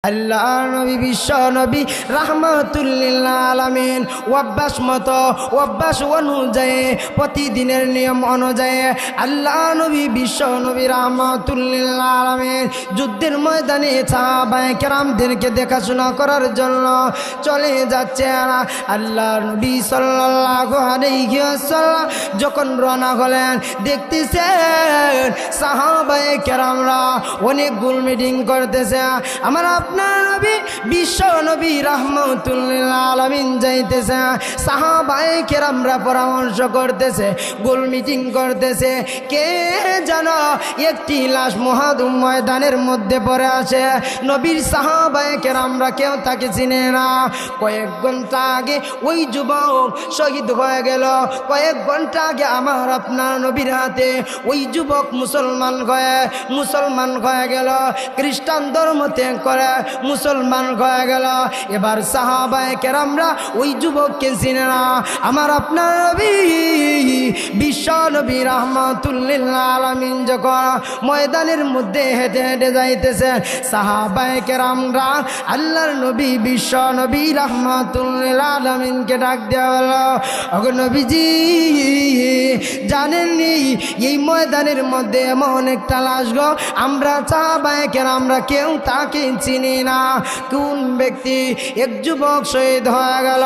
আল্লাহ নবী বিশ্ব নবী রাহমাতুল লিল আলামিন অভ্যাস অনুযায়ী প্রতিদিনের নিয়ম অনুযায়ী আল্লাহ নবী বিশ্ব নবী রাহমাতুল লিল আলামিন যুদ্ধের ময়দানে সাহাবায়ে কেরামদেরকে দেখাশোনা করার জন্য চলে যাচ্ছেন। আল্লাহ নবী সাল্লাল্লাহু আলাইহি ওয়াসাল্লাম যখন রওনা হলেন দেখতেছেন সাহাবায়ে কেরামরা অনেক গোল মিটিং করতেছে। আমার আপনার নবী বিশ্ব নবী রাহমাতুল লিল আলামিন যাইতেছে, সাহাবায়ে কেরামরা পরামর্শ করতেছে, গোল মিটিং করতেছে। কে যেন একটি লাশ ময়দানের মধ্যে পড়ে আছে। নবীর সাহাবায়ে কেরামরা কেউ তাকে চিনে না। কয়েক ঘন্টা আগে ওই যুবক শহীদ হয়ে গেল। কয়েক ঘন্টা আগে আমার আপনার নবীর হাতে ওই যুবক মুসলমান হয়ে গেল। খ্রিস্টান ধর্ম ত্যাগ করে মুসলমান হয়ে গেল। এবার সাহাবায়ে কেরামরা ওই যুবককে চিনে না। আমার আপনার নবী বিশ্ব নবী রাহমাতুল লিল আলামিন যখন ময়দানের মধ্যে হেঁটে হেঁটে যাইতেছে, সাহাবায়ে কেরামরা আল্লাহর নবী বিশ্ব নবী রাহমাতুল লিল আলামিনকে ডাক দেওয়া হলো, ওগো নবীজি জানেননি এই ময়দানের মধ্যে এমন একটা লাশ গো, আমরা সাহাবায়ে কেরামরা কেউ তাকে চিনি না। কোন ব্যক্তি? এক যুবক শহীদ হয়ে গেল।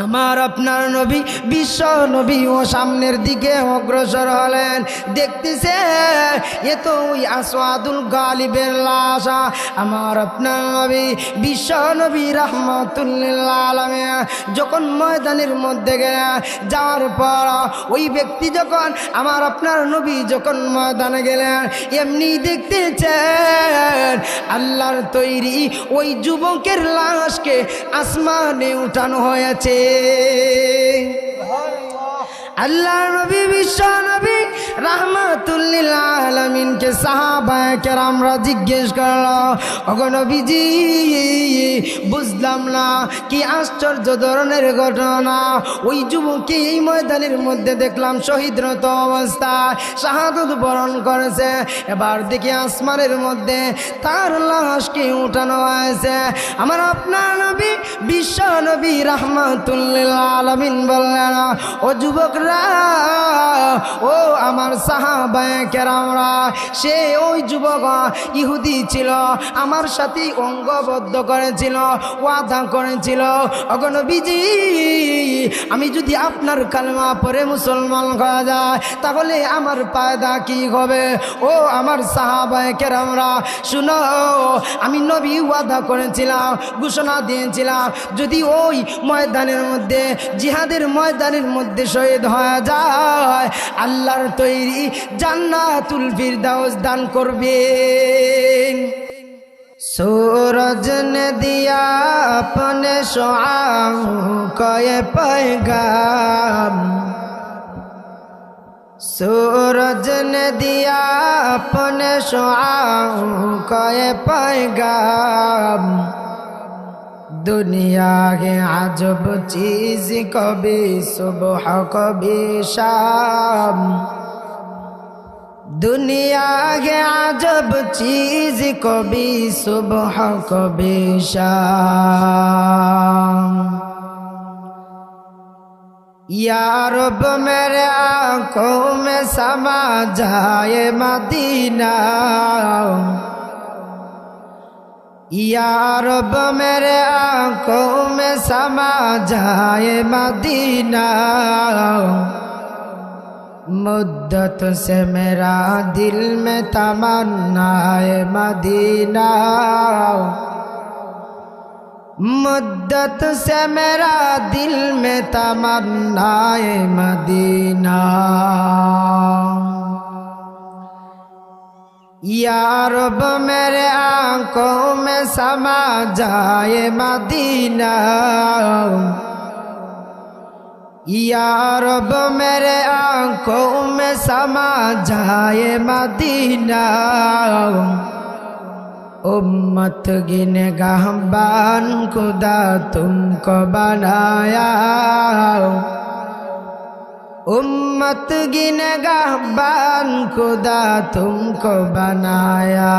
আমার আপনার নবী বিশ্ব নবী ও সামনের দিকে অগ্রসর হলেন। দেখতেছে এ তো ওই আসওয়াদুল গালিবের লাশ। আমার আপনার নবী বিশ্ব নবী রাহমাতুল লিল আলামিন যখন ময়দানের মধ্যে যাওয়ার পর ওই ব্যক্তি যখন আমার আপনার নবী যখন ময়দানে গেলেন, এমনি দেখতেছেন আল্লাহর তৈরি ওই যুবকের লাশকে আসমানে উঠানো হয়েছে। আল্লাহ নবী বিশ্ব নবী রাহমাতুল লিল আলামিনকে সাহাবায়ে কেরামরা জিজ্ঞেস করলো, ওগো নবীজি বুঝলাম না কি আশ্চর্য ধরনের ঘটনা। ওই যুবককে এই ময়দানের মধ্যে দেখলাম শহীদরত অবস্থায় শাহাদত বরণ করেছে। এবার দেখি আসমানের মধ্যে তার লাশকে উঠানো হয়েছে। আমার আপনার নবী বিশ্ব নবী রাহমাতুল লিল আলামিন বললেন, ও যুবকরা, ও আমার সাহাবায়ে কেরামরা, সে ওই যুবক ইহুদি ছিল, আমার সাথে অঙ্গবদ্ধ করেছিল, ওয়াদা করেছিল, ওগো নবীজি আমি যদি আপনার কালেমা পড়ে মুসলমান হয়ে যায় তাহলে আমার ফায়দা কি হবে? ও আমার সাহাবায়ে কেরামরা শুনো, আমি নবী ওয়াদা করেছিলাম, ঘোষণা দিয়েছিলাম, যদি ওই ময়দানের মধ্যে জিহাদের ময়দানের মধ্যে শহীদ হয়ে যায় আল্লাহর তৈরি জান্নাতুল ফিরদাউস দান করবেন। सूरज ने दिया अपने शुआओं को ये पैगाम, सूरज ने दिया अपने शुआओं को ये पैगाम, दुनिया के अजब चीज कभी सुबह कभी शाम, दुनिया के अजब चीज कभी सुबह कभी शाम। या रब मेरे आँखों में समा जाए मदीना, या रब मेरे आँखों में समा जाए मदीना, मुद्दत से मेरा दिल में तमन्ना है मदीना, मुद्दत से मेरा दिल में तमन्ना है मदीना, या रब मेरे आँखों में समा जाए मदीना, या रब मेरे आँखों में समा जाए मदीना, उम्मत गिनगाहबान खुदा तुमको बनाया, उम्मत गिनगाहबान खुदा तुमको बनाया।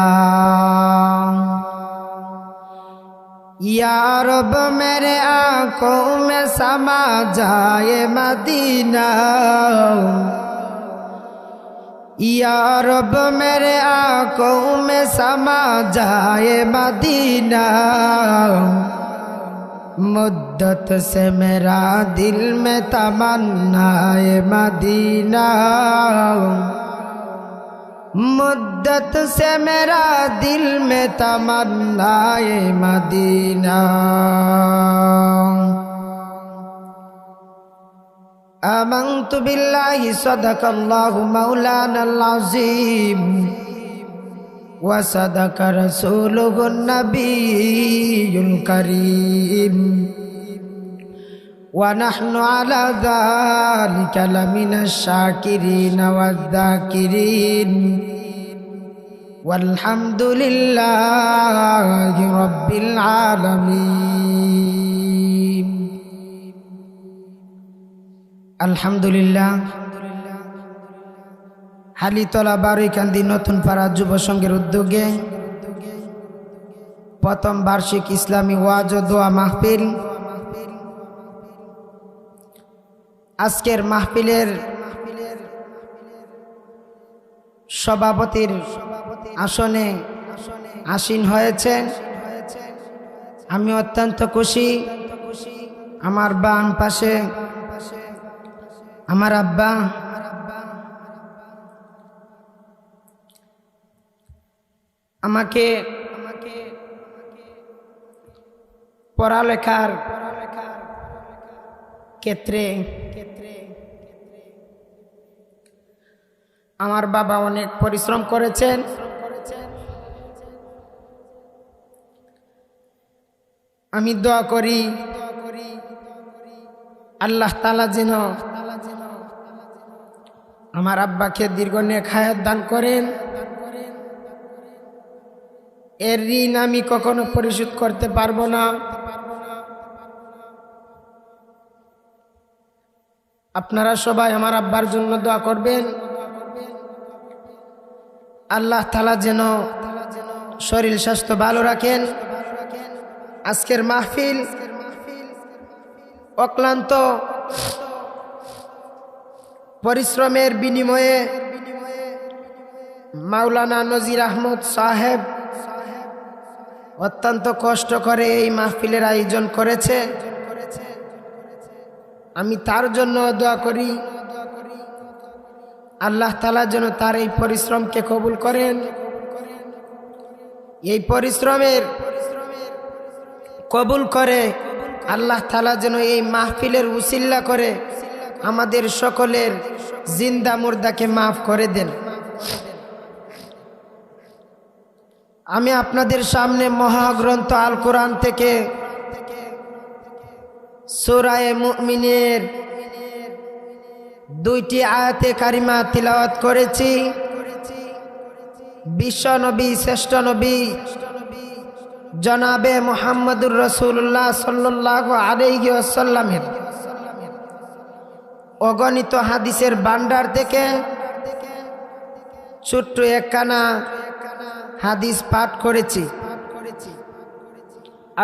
या रब मेरे आंखों में समा जाए मदीना, या रब मेरे आंखों में समा जाए मदीना। मुद्दत से मेरा दिल में तमन्नाए मदीना, मुद्दत से मेरा दिल में तमन्नाए मदीना। आमंतु बिल्लाहि सदकल्लाहु मौलानल अज़ीम व सदक रसूलुहुन नबियुल करीम व नहनु अला ज़ालिका लमिनश शाकिरीन वज़्ज़ाकिरीन वल्हम्दुलिल्लाहि रब्बिल आलमीन। আলহামদুলিল্লাহ। হালিতলা বারৈকান্দি নতুন পাড়া যুব সংঘের উদ্যোগে প্রথম বার্ষিক ইসলামী ওয়াজ ও দোয়া মাহফিল। আজকের মাহফিলের সভাপতির আসনে আসীন হয়েছে। আমি অত্যন্ত খুশি। আমার বাম পাশে আমার আব্বা, আমাকে পড়ালেখার ক্ষেত্রে আমার বাবা অনেক পরিশ্রম করেছেন। আমি দোয়া করি আল্লাহ তাআলা যেন আমার আব্বাকে দীর্ঘ নেক হায়াত দান করেন। এর ঋণ আমি কখনো পরিশোধ করতে পারবো না। আপনারা সবাই আমার আব্বার জন্য দোয়া করবেন। আল্লাহ তাআলা যেন শরীর স্বাস্থ্য ভালো রাখেন। আজকের মাহফিল অক্লান্ত পরিশ্রমের বিনিময়ে মাওলানা নজির আহমদ সাহেব অত্যন্ত কষ্ট করে এই মাহফিলের আয়োজন করেছে। আমি তার জন্য দোয়া করি আল্লাহ তাআলা যেন তার এই পরিশ্রমকে কবুল করেন। এই পরিশ্রমের কবুল করে আল্লাহ তাআলা যেন এই মাহফিলের উসিলা করে আমাদের সকলের জিন্দা মুর্দাকে মাফ করে দেন। আমি আপনাদের সামনে মহাগ্রন্থ আল কোরআন থেকে সূরা মুমিনের 2টি আয়াতে কারিমা তিলাওয়াত করেছি। বিশ্ব নবী, শ্রেষ্ঠ নবী জনাবে মুহাম্মদুর রাসূলুল্লাহ সাল্লাল্লাহু আলাইহি ওয়াসাল্লামের অগণিত হাদিসের ভান্ডার থেকে ছোট্ট একখানা হাদিস পাঠ করেছি।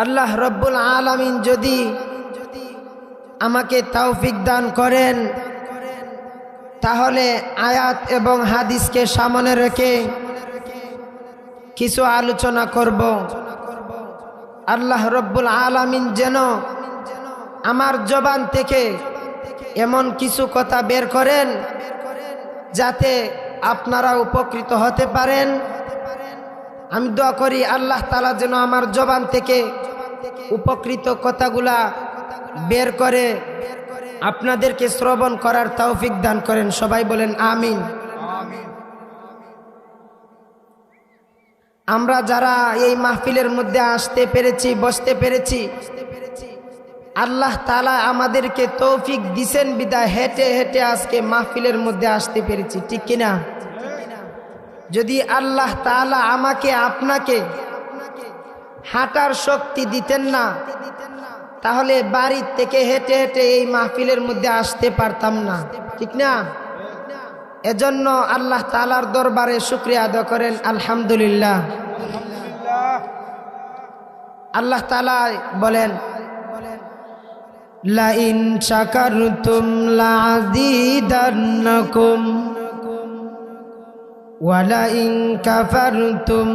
আল্লাহ রব্বুল আলামিন যদি আমাকে তৌফিক দান করেন তাহলে আয়াত এবং হাদিসকে সামনে রেখে কিছু আলোচনা করব। আল্লাহ রব্বুল আলামিন যেন আমার জবান থেকে এমন কিছু কথা বের করেন যাতে আপনারা উপকৃত হতে পারেন। আমি দোয়া করি আল্লাহ তাআলা যেন আমার জবান থেকে উপকৃত কথাগুলা বের করে আপনাদেরকে শ্রবণ করার তৌফিক দান করেন। সবাই বলেন আমিন। আমরা যারা এই মাহফিলের মধ্যে আসতে পেরেছি, বসতে পেরেছি, আল্লাহ তাআলা আমাদেরকে তৌফিক দিছেন বিদায় হেঁটে হেঁটে আজকে মাহফিলের মধ্যে আসতে পেরেছি, ঠিক কিনা? যদি আল্লাহ তাআলা আমাকে আপনাকে হাঁটার শক্তি দিতেন না তাহলে বাড়ি থেকে হেঁটে হেঁটে এই মাহফিলের মধ্যে আসতে পারতাম না, ঠিক না? এজন্য আল্লাহ তাআলার দরবারে শুকরিয়া আদায় করেন আলহামদুলিল্লাহ। আল্লাহ তাআলা বলেন, লা ইন শাকারতুম লাযীদান্নাকুম ওয়া লা ইন কাফারতুম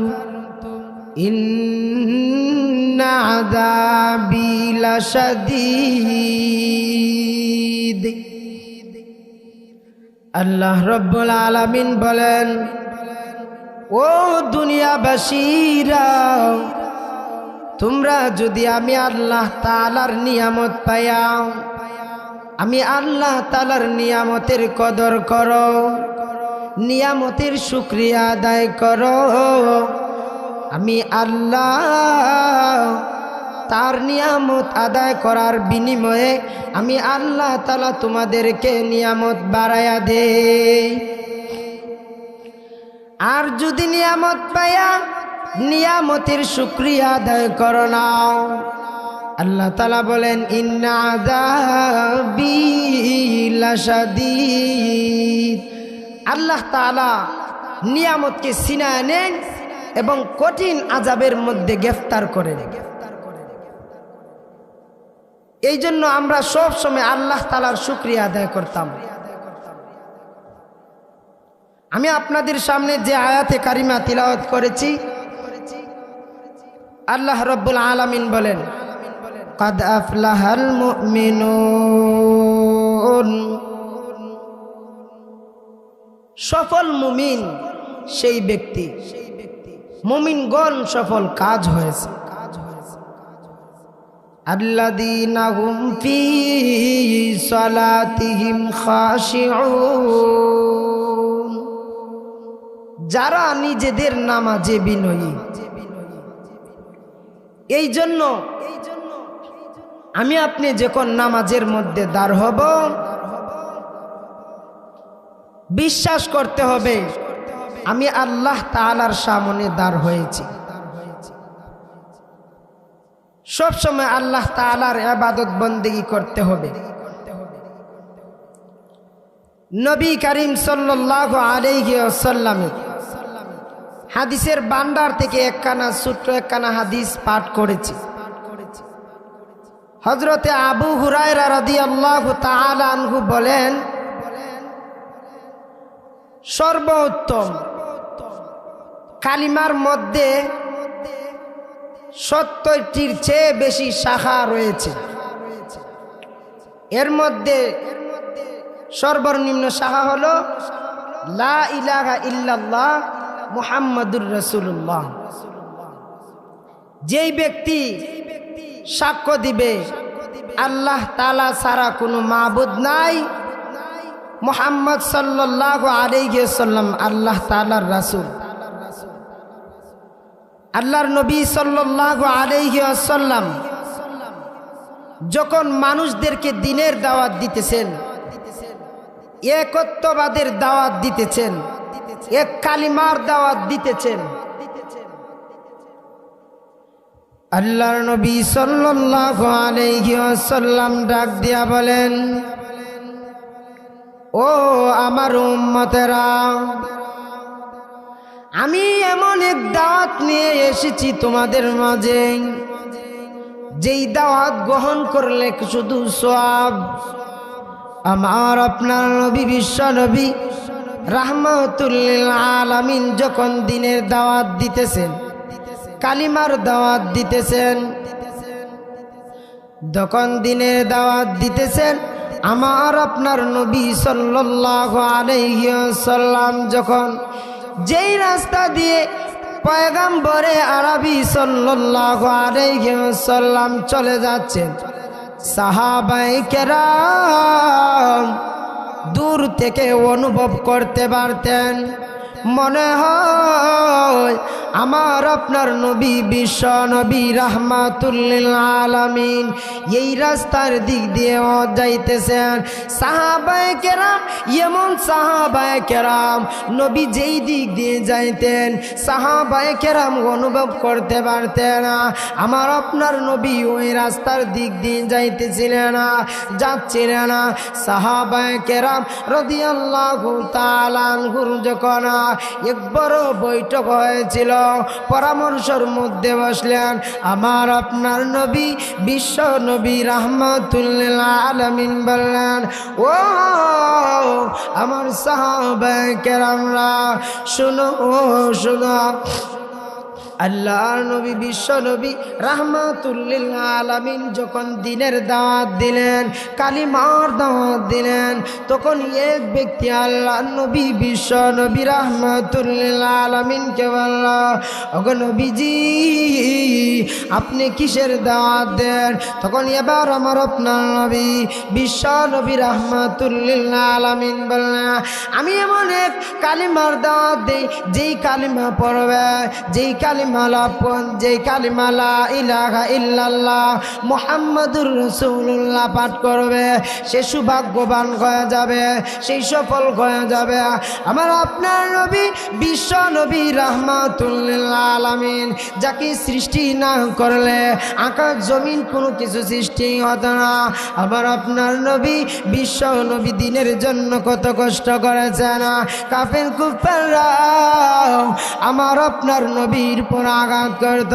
ইন্না আযাবি লাশাদীদ। আল্লাহ রাব্বুল আলামিন বলেন, ও দুনিয়াবাসীরা, তোমরা যদি আমি আল্লাহ তাআলার নিয়ামত পাইয়াও, আমি আল্লাহ তাআলার নিয়ামতের কদর করো, নিয়ামতের শুকরিয়া আদায় করো, আমি আল্লাহ তার নিয়ামত আদায় করার বিনিময়ে আমি আল্লাহ তাআলা তোমাদেরকে নিয়ামত বাড়ায়া দেই। আর যদি নিয়ামত পাইয়া নিয়ামতের শুকরিয়া আদায় করো না, আল্লাহ তাআলা বলেন, ইন্না আযাবি লাশাদীদ। আল্লাহ তাআলা নিয়ামতকে ছিনায় নেন এবং কঠিন আযাবের মধ্যে গ্রেফতার করেন। এই জন্য আমরা সব সময় আল্লাহ তাআলার শুকরিয়া আদায় করতাম। আমি আপনাদের সামনে যে আয়াতে কারিমা তিলাওয়াত করেছি, আল্লাহ রাব্বুল আলামিন বলেন, কাদ আফলাহাল মুমিনুন। সফল মুমিন সেই ব্যক্তি, মুমিনগণ সফল কাজ হয়েছে। আল্লাযীনা হুম ফী সালাতিহিম খাশিউন। যারা নিজেদের নামাজে বিনয়ী। এই জন্য আমি আপনি যখন নামাজের মধ্যে দাঁড় হব, বিশ্বাস করতে হবে আমি আল্লাহ তাআলার সামনে দাঁড় হয়েছি। সব সময় আল্লাহ তাআলার ইবাদত বন্দেগী করতে হবে। নবী করিম সাল্লাল্লাহু আলাইহি ওয়াসাল্লাম হাদিসের ভান্ডার থেকে একখানা ছোট্ট একখানা হাদিস পাঠ করেছি। হযরতে আবু হুরায়রা রাদিয়াল্লাহু তাআলা আনহু বলেন, সর্বোত্তম কালিমার মধ্যে 70টির চেয়ে বেশি শাখা রয়েছে। এর মধ্যে সর্বনিম্ন শাখা হলো লা ইলাহা ইল্লাল্লাহ মুহাম্মাদুর রাসূলুল্লাহ। যেই ব্যক্তি সাক্ষ্য দিবে আল্লাহ তাআলা ছাড়া কোনো মাবুদ নাই, মুহাম্মদ সাল্লাল্লাহু আলাইহি ওয়াসাল্লাম আল্লাহ তাআলার রাসূল। আল্লাহর নবী সাল্লাল্লাহু আলাইহি ওয়াসাল্লাম যখন মানুষদেরকে দ্বীনের দাওয়াত দিতেছেন, একত্ববাদের দাওয়াত দিতেছেন, এক কালিমার দাওয়াত দিতেছেন, আল্লাহর নবী সাল্লাল্লাহু আলাইহি ওয়াসাল্লাম ডাক দিয়া বলেন, ও আমার উম্মতেরা, আমি এমন এক দাওয়াত নিয়ে এসেছি তোমাদের মাঝে, যেই দাওয়াত গ্রহণ করলে শুধু সওয়াব। আমার আপনার নবী বিশ্ব নবী রাহমাতুল লিল আলামিন যখন দ্বীনের দাওয়াত দিতেছেন, কালিমার দাওয়াত দিতেছেন, যখন দ্বীনের দাওয়াত দিতেছেন, আমার আপনার নবী সাল্লাল্লাহু আলাইহি ওয়াসাল্লাম যখন যেই রাস্তা দিয়ে পয়গম্বরে আরবি সাল্লাল্লাহু আলাইহি ওয়াসাল্লাম চলে যাচ্ছেন, সাহাবায়ে কেরাম দূর থেকে অনুভব করতে পারতেন, মনে হয় আমার আপনার নবী বিশ্ব নবী রাহমাতুল লিল আলামিন এই রাস্তার দিক দিয়ে যাইতেছেন। সাহাবায়ে কেরাম, এমন সাহাবায়ে কেরাম, নবী যেই দিক দিয়ে যাইতেন সাহাবায়ে কেরাম অনুভব করতে পারতেন না আমার আপনার নবী ওই রাস্তার দিক দিয়ে যাইতেছিলেন না, যাচ্ছিলেন না। সাহাবায়ে কেরাম রাদিয়াল্লাহু তাআলা আনহুর যখন এক বড় বৈঠক হয়েছিল, পরামর্শের মধ্যে বসলেন আমার আপনার নবী বিশ্ব নবী রাহমাতুল আলামিন বললেন ও আমার সাহাবায়ে কেরামরা শুনো শুনো আল্লাহর নবী বিশ্ব নবী রাহমাতুল আলামিন যখন দিনের দাওয়াত দিলেন কালিমার দাওয়াত দিলেন তখন এক ব্যক্তি আল্লাহর নবী বিশ্ব নবী রাহমাতুল আলামিনকে বলল ওগো নবীজি আপনি কিসের দাওয়াত দেন তখন এবার আমার আপনার নবী বিশ্ব নবী রাহমাতুল আলামিন বললেন আমি এমন এক কালিমার দাওয়াত দেই যেই কালিমা পড়বে যেই কালিমা লা ইলাহা ইল্লাল্লাহ মুহাম্মাদুর রাসূলুল্লাহ পাঠ করবে সে সৌভাগ্যবান হয়ে যাবে সেই সফল হয়ে যাবে আমার আপনার নবী বিশ্ব নবী রাহমাতুল আলামিন যাকে সৃষ্টি না করলে আকাশ জমিন কোনো কিছু সৃষ্টি হতো না আমার আপনার নবী বিশ্ব নবী দিনের জন্য কত কষ্ট করেছেন কাফের কুফাররা আমার আপনার নবীর আঘাত করত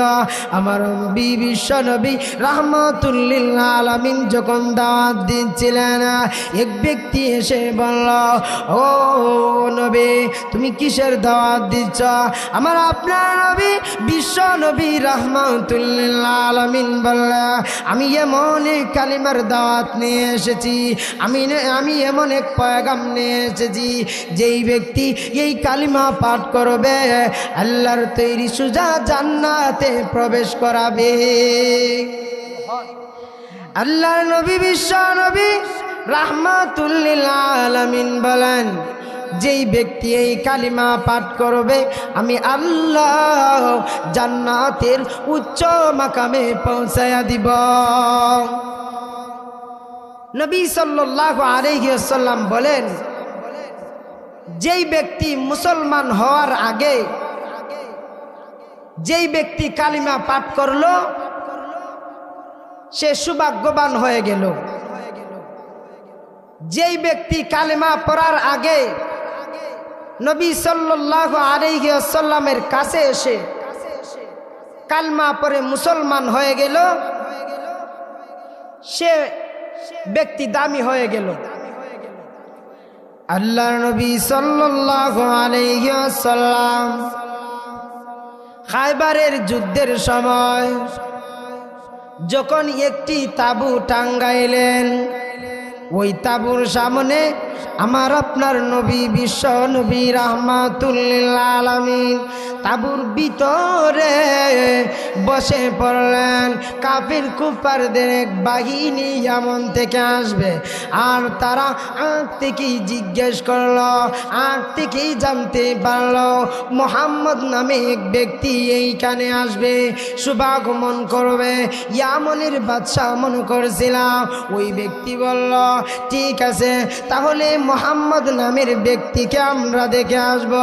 আমার নবী বিশ্ব নবী রাহমাতুল আলামিন যখন দাওয়াত দিচ্ছিলেন এক ব্যক্তি এসে বলল ও নবী তুমি কিসের দাওয়াত দিচ্ছ আমার আপনার নবী বিশ্ব নবী রাহমাতুল আলামিন বলল আমি এমন এক কালিমার দাওয়াত নিয়ে এসেছি আমি এমন এক পয়গাম নিয়ে এসেছি যেই ব্যক্তি এই কালিমা পাঠ করবে আল্লাহর তৈরি সুজা জান্নাতে প্রবেশ করাবে আল্লাহর নবী বিশ্ব নবী রাহমাতুল আলামিন বলেন যেই ব্যক্তি এই কালিমা পাঠ করবে আমি আল্লাহ জান্নাতের উচ্চ মাকামে পৌঁছায়া দিব নবী সাল্লাল্লাহু আলাইহি ওয়াসাল্লাম বলেন যেই ব্যক্তি মুসলমান হওয়ার আগে যেই ব্যক্তি কালিমা পাঠ করলো সে সৌভাগ্যবান হয়ে গেল যেই ব্যক্তি কালিমা পড়ার আগে নবী সাল্লাল্লাহু আলাইহি ওয়াসাল্লামের কাছে এসে কালিমা পড়ে মুসলমান হয়ে গেল সে ব্যক্তি দামি হয়ে গেল আল্লাহর নবী সাল্লাল্লাহু আলাইহি ওয়াসাল্লাম খায়বারের যুদ্ধের সময় যখন একটি তাবু টাঙ্গাইলেন ওই তাবুর সামনে আমার আপনার নবী বিশ্ব নবী রাহমাতুল আলামিন তাবুর ভিতরে বসে পড়লেন কাফির কুফারদের এক বাহিনী ইয়ামন থেকে আসবে আর তারা আগ থেকেই জিজ্ঞেস করলো আগ থেকেই জানতে পারলো মুহাম্মদ নামে এক ব্যক্তি এইখানে আসবে শুভাগমন করবে ইয়ামনের বাদশাহ মনে করছিলাম ওই ব্যক্তি বলল ঠিক আছে তাহলে মুহাম্মদ নামের ব্যক্তিকে আমরা দেখে আসব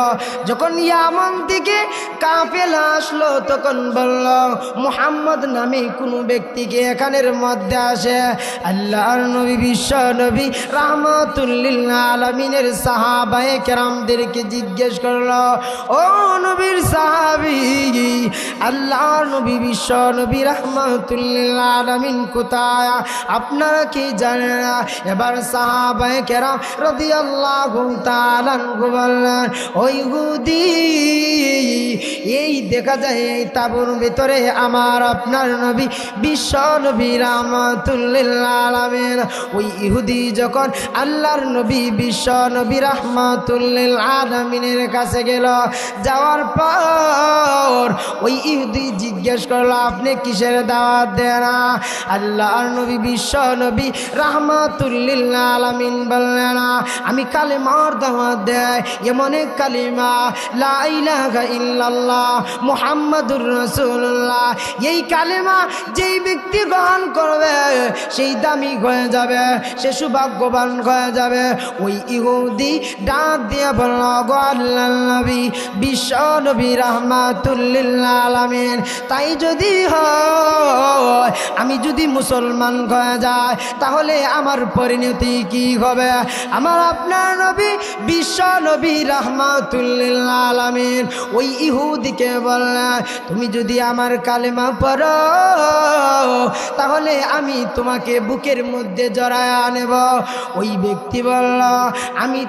যখন ইয়ামন থেকে কাফেলা আসলো তখন বলল মুহাম্মদ নামে কোনো ব্যক্তিকে এখানের মধ্যে আসে আল্লাহর নবী বিশ্ব নবী রাহমাতুল আলামিনের সাহাবায়ে কেরামদেরকে জিজ্ঞেস করলো ও নবীর সাহাবী আল্লাহর নবী বিশ্ব নবী রাহমাতুল আলামিন কোথায় আপনারা কি জানেন না এবার সাহাবায়ে কেরাম রাদিয়াল্লাহু তাআলা বললেন ওই ইহুদি এই দেখা যায় এই তাবুর ভিতরে আমার আপনার নবী বিশ্ব নবী রাহমাতুল আলামিন ওই ইহুদি যখন আল্লাহর নবী বিশ্ব নবী রাহমাতুল আলামিনের কাছে গেল যাওয়ার পর ওই ইহুদি জিজ্ঞেস করলো আপনি কিসের দাওয়াত দেন আল্লাহর নবী বিশ্ব নবী রাহমাতুল আলামিন বললেন আমি কালিমার দাওয়াত দেই এমন এক কালিমা লা ইলাহা ইল্লাল্লাহ মুহাম্মাদুর রাসূলুল্লাহ এই কালিমা যেই ব্যক্তি গ্রহণ করবে সেই দামি হয়ে যাবে সে সৌভাগ্যবান হয়ে যাবে ওই ইহুদি ডাক দিয়ে বলল গো আল্লাহর নবী বিশ্ব নবী রাহমাতুল আলামিন তাই যদি হয় আমি আমি যদি মুসলমান হয়ে যাই তাহলে আমার পরিণতি কি হবে? আমার আপনার নবী বিশ্ব নবী রাহমাতুল লিল আলামিন ওই ইহুদিকে বললেন, তুমি যদি আমার কালেমা পড়ো তাহলে আমি তোমাকে বুকের মধ্যে জড়ায় আনব। ওই ব্যক্তি বলল, আমি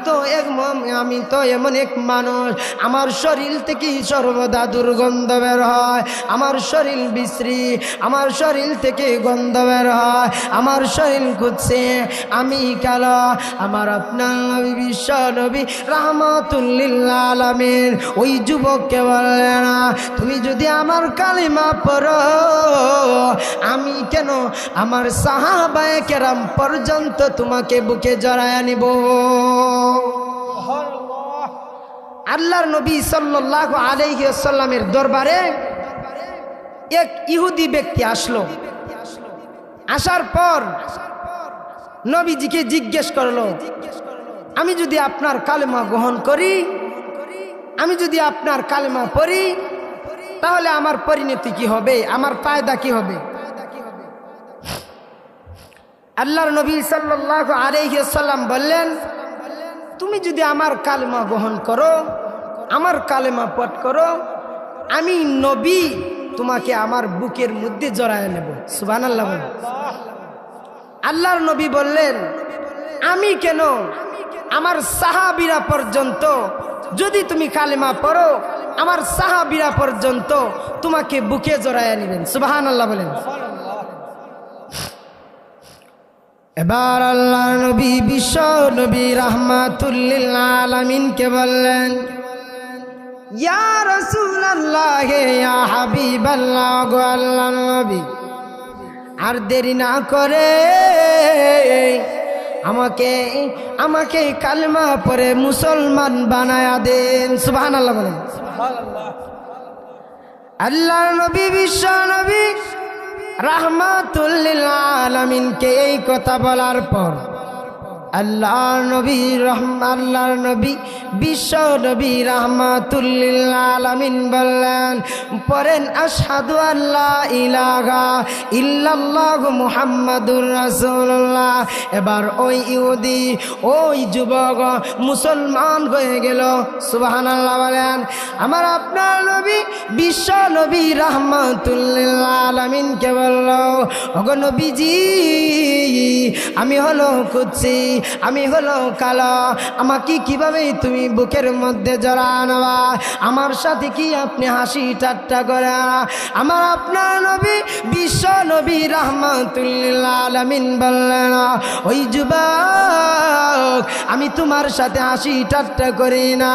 তো এমন এক মানুষ, আমার শরীর থেকে সর্বদা দুর্গন্ধ বের হয়, আমার শরীর বিশ্রী, আমার শরীর থেকে গন্ধ বের হয়, আমার শরীর কুৎসে, আমি কালো। আমার আপনার নবী বিশ্ব নবী রাহমাতুল লিল আলামিন ওই যুবককে বললেন, তুমি যদি আমার কালিমা পড়ো আমি কেন আমার সাহাবায়ে কেরাম পর্যন্ত তোমাকে বুকে জড়ায় নিব। আল্লাহর নবী সাল্লাল্লাহু আলাইহি ওয়াসাল্লামের দরবারে এক ইহুদি ব্যক্তি আসলো। আসার পর নবীজিকে জিজ্ঞেস করলো, আমি যদি আপনার কালেমা গ্রহণ করি, আমি যদি আপনার কালেমা পড়ি তাহলে আমার পরিণতি কি হবে, আমার ফায়দা কি হবে? আল্লাহর নবী সাল্লাল্লাহু আলাইহি ওয়াসাল্লাম বললেন, তুমি যদি আমার কালেমা গ্রহণ করো, আমার কালেমা পাঠ করো, আমি নবী তোমাকে আমার বুকের মধ্যে জড়ায় নেব। সুবহানাল্লাহ। আল্লাহর নবী বললেন, আমি কেন, আমার সাহাবীরা পর্যন্ত যদি তুমি কালেমা পড়ো আমার সাহাবীরা পর্যন্ত তোমাকে বুকে জড়ায় নেবেন। সুবহানাল্লাহ বলেন। এবার আল্লাহর নবী বিশ্ব নবী রাহমাতুল লিল আলামিনকে বললেন, ইয়া রাসূলুল্লাহ, ইয়া হাবিবাল্লাহ, গো আল্লাহর নবী, আর দেরি না করে আমাকে কালেমা পড়ে মুসলমান বানায়া দেন। সুবহানাল্লাহ বলেন। আল্লাহর নবী বিশ্ব নবী রাহমাতুল লিল আলামিনকে এই কথা বলার পর আল্লাহর নবী বিশ্ব নবী রাহমাতুল লিল আলামিন বললেন, পড়েন আশহাদু আল্লা ইলাহা ইল্লাল্লাহু মুহাম্মাদুর রাসূলুল্লাহ। এবার ওই ইহুদি, ওই যুবক মুসলমান হয়ে গেল। সুবহানাল্লাহ বলেন। আমার আপনার নবী বিশ্ব নবী রাহমাতুল লিল আলামিনকে বলল, ওগো নবীজি, আমি হলো কুৎসি, আমি হলো কালো, আমাকে কিভাবে তুমি বুকের মধ্যে জড়ানোবা? আমার সাথে কি আপনি হাসি ঠাট্টা করে? আমার আপনার নবী বিশ্ব নবী রাহমাতুল লিল আলামিন বললেন, ওই যুবক, আমি তোমার সাথে হাসি ঠাট্টা করি না,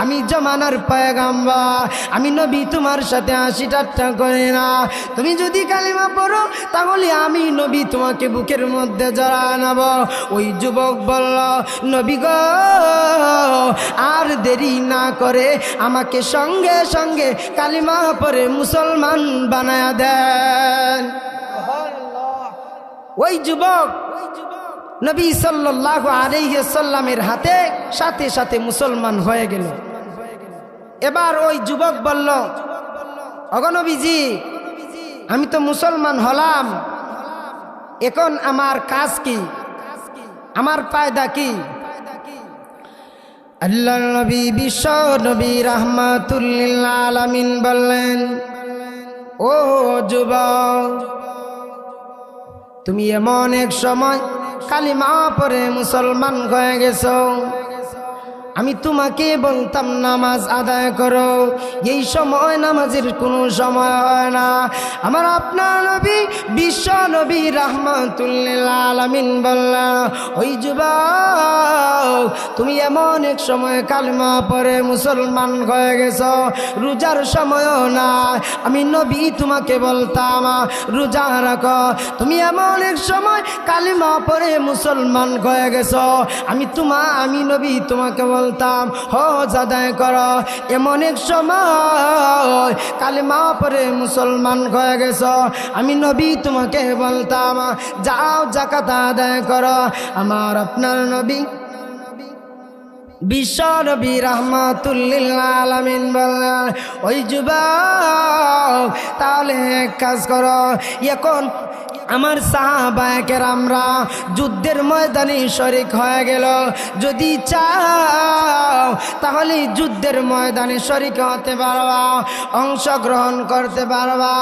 আমি জমানার পয়গাম্বর, আমি নবী তোমার সাথে হাসি ঠাট্টা করি না। তুমি যদি কালিমা পড়ো তাহলে আমি নবী তোমাকে বুকের মধ্যে জড়ানোব। ওই যুবক বলল, নবী গো, আর দেরি না করে আমাকে সঙ্গে সঙ্গে কালিমা পড়ে মুসলমান বানায়া দেন। ওই যুবক নবী সাল্লাল্লাহু আলাইহি ওয়াসাল্লামের হাতে সাথে সাথে মুসলমান হয়ে গেল। এবার ওই যুবক বলল, ওগো নবীজি, আমি তো মুসলমান হলাম, এখন আমার কাজ কি, আমার ফায়দা কি? আল্লাহর নবী বিশ্ব নবী রাহমাতুল লিল আলামিন বললেন, ও যুবক, তুমি এমন এক সময় কালিমা পড়ে মুসলমান হয়ে গেছো, আমি তোমাকে বলতাম নামাজ আদায় করো, এই সময় নামাজের কোনো সময় হয় না। আমার আপনার নবী বিশ্ব নবী রাহমাতুল লিল আলামিন বললেন, ওই যুবক, তুমি এমন এক সময় কালিমা পড়ে মুসলমান হয়ে গেছো, রোজার সময়ও না, আমি নবী তোমাকে বলতাম রোজা রাখো। তুমি এমন এক সময় কালিমা পড়ে মুসলমান হয়ে গেছো, আমি নবী তোমাকে বলতাম হজ আদায় করো। এমন এক সময় কালিমা পড়ে মুসলমান হয়ে গেছো, আমি নবী তোমাকে বলতাম যাও যাকাত আদায় করো। আমার আপনার নবী বিশ্বনবী রাহমাতুল্লিল আলামিন বললেন, ওই যুবক তাহলে এক কাজ করো, এখন আমার সাহাবায়ে কেরামরা যুদ্ধের ময়দানে শরীক হয়ে গেল, যদি চাও তাহলে যুদ্ধের ময়দানে শরীক হতে পারবা, অংশগ্রহণ করতে পারবা।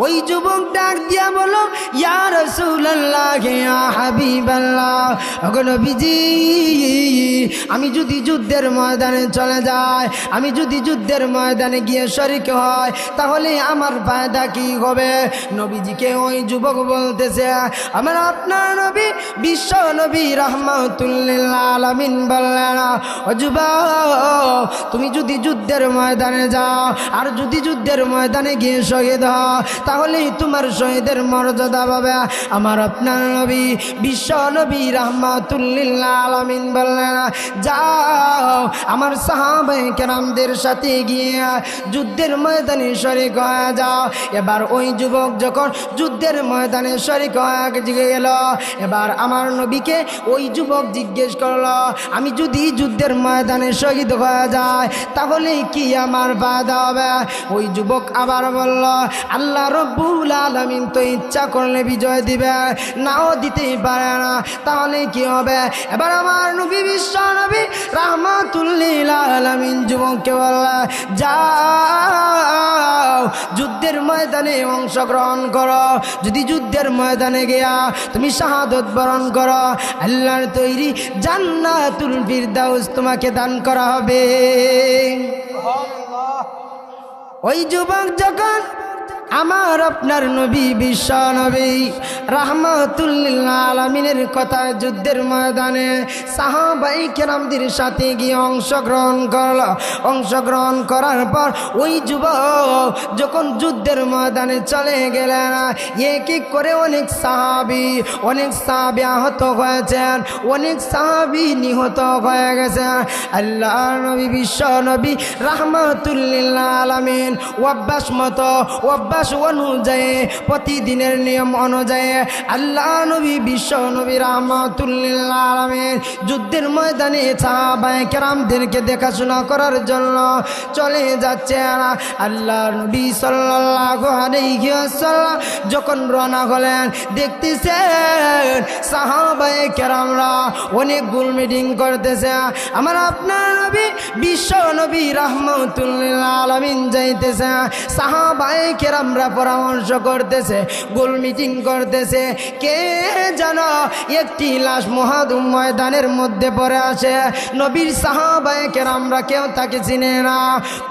ওই যুবক ডাক দিয়া বলো, ইয়া রাসূলুল্লাহ, ইয়া হাবিবাল্লাহ, ওগো নবীজি, আমি যদি যুদ্ধের ময়দানে চলে যাই, আমি যদি যুদ্ধের ময়দানে গিয়ে শরীক হয়, তাহলে আমার ফায়দা কি হবে? নবীজিকে ওই যুবক বলতেছে, আমার আপনার নবী বিশ্ব নবী রাহমাতুল্লিল আলামিন বললেন, ও যুবক, তুমি যদি যুদ্ধের ময়দানে যাও আর যদি যুদ্ধের ময়দানে গিয়ে শহীদ হও, তাহলে তোমার শহীদের মর্যাদা পাবে। আমার আপনার নবী বিশ্ব নবী রাহমাতুল্লিল আলামিন বললেন, যাও আমার সাহাবায়ে কেরামদের সাথে গিয়ে যুদ্ধের ময়দানে শরীক হয়ে যাও। এবার ওই যুবক যখন যুদ্ধের ময়দানে শরীক হয়ে গেল, এবার আমার নবীকে ওই যুবক জিজ্ঞেস করলো, আমি যদি যুদ্ধের ময়দানে শহীদ হয়ে যায় তাহলে কি আমার ফায়দা হবে? ওই যুবক আবার বলল, আল্লাহ রব্বুল আলামিন তো ইচ্ছা করলে বিজয় দিবে, নাও দিতেই পারে না, তাহলে কি হবে? এবার আমার নবী বিশ্ব নবী রাহমাতুল্লিল আলামিন যুবককে বলল, যাও যুদ্ধের ময়দানে অংশগ্রহণ করো, যদি যুদ্ধের ময়দানে গিয়া তুমি শাহাদত বরণ করো, আল্লাহর তৈরি জান্নাতুল ফিরদাউস তোমাকে দান করা হবে। ওই যুবক যখন আমার আপনার নবী বিশ্ব নবী রাহমাতুল্লিল আলামিনের কথা যুদ্ধের ময়দানে সাহাবায়ে কেরামদের সাথে গিয়ে অংশগ্রহণ করার পর ওই যুবক যখন যুদ্ধের ময়দানে চলে গেলেন, এক এক করে অনেক সাহাবী আহত হয়েছেন, অনেক সাহাবী নিহত হয়ে গেছেন। আল্লাহর নবী বিশ্ব নবী রাহমাতুল্লিল আলামিন অভ্যাস অনুযায়ী, প্রতিদিনের নিয়ম অনুযায়ী আল্লাহ নবী বিশ্ব নবী রাহমাতুল্লিল আলামিন যুদ্ধের ময়দানে সাহাবায়ে কেরামদেরকে দেখাশোনা করার জন্য চলে যাচ্ছেন। আল্লাহ নবী সাল্লাল্লাহু আলাইহি ওয়াসাল্লাম যখন রওনা হলেন, দেখতেছেন সাহাবায়ে কেরামরা অনেক গোল মিটিং করতেছে। আমার আপনার নবী বিশ্ব নবী রাহমাতুল্লিল আলামিন যাইতেছে, সাহাবায়ে কেরামরা পরামর্শ করতেছে, গোল মিটিং করতেছে। কে যেন একটি লাশ ময়দানের মধ্যে পড়ে আসে, নবীর সাহাবায়ে কেরামরা কেউ তাকে চিনে না।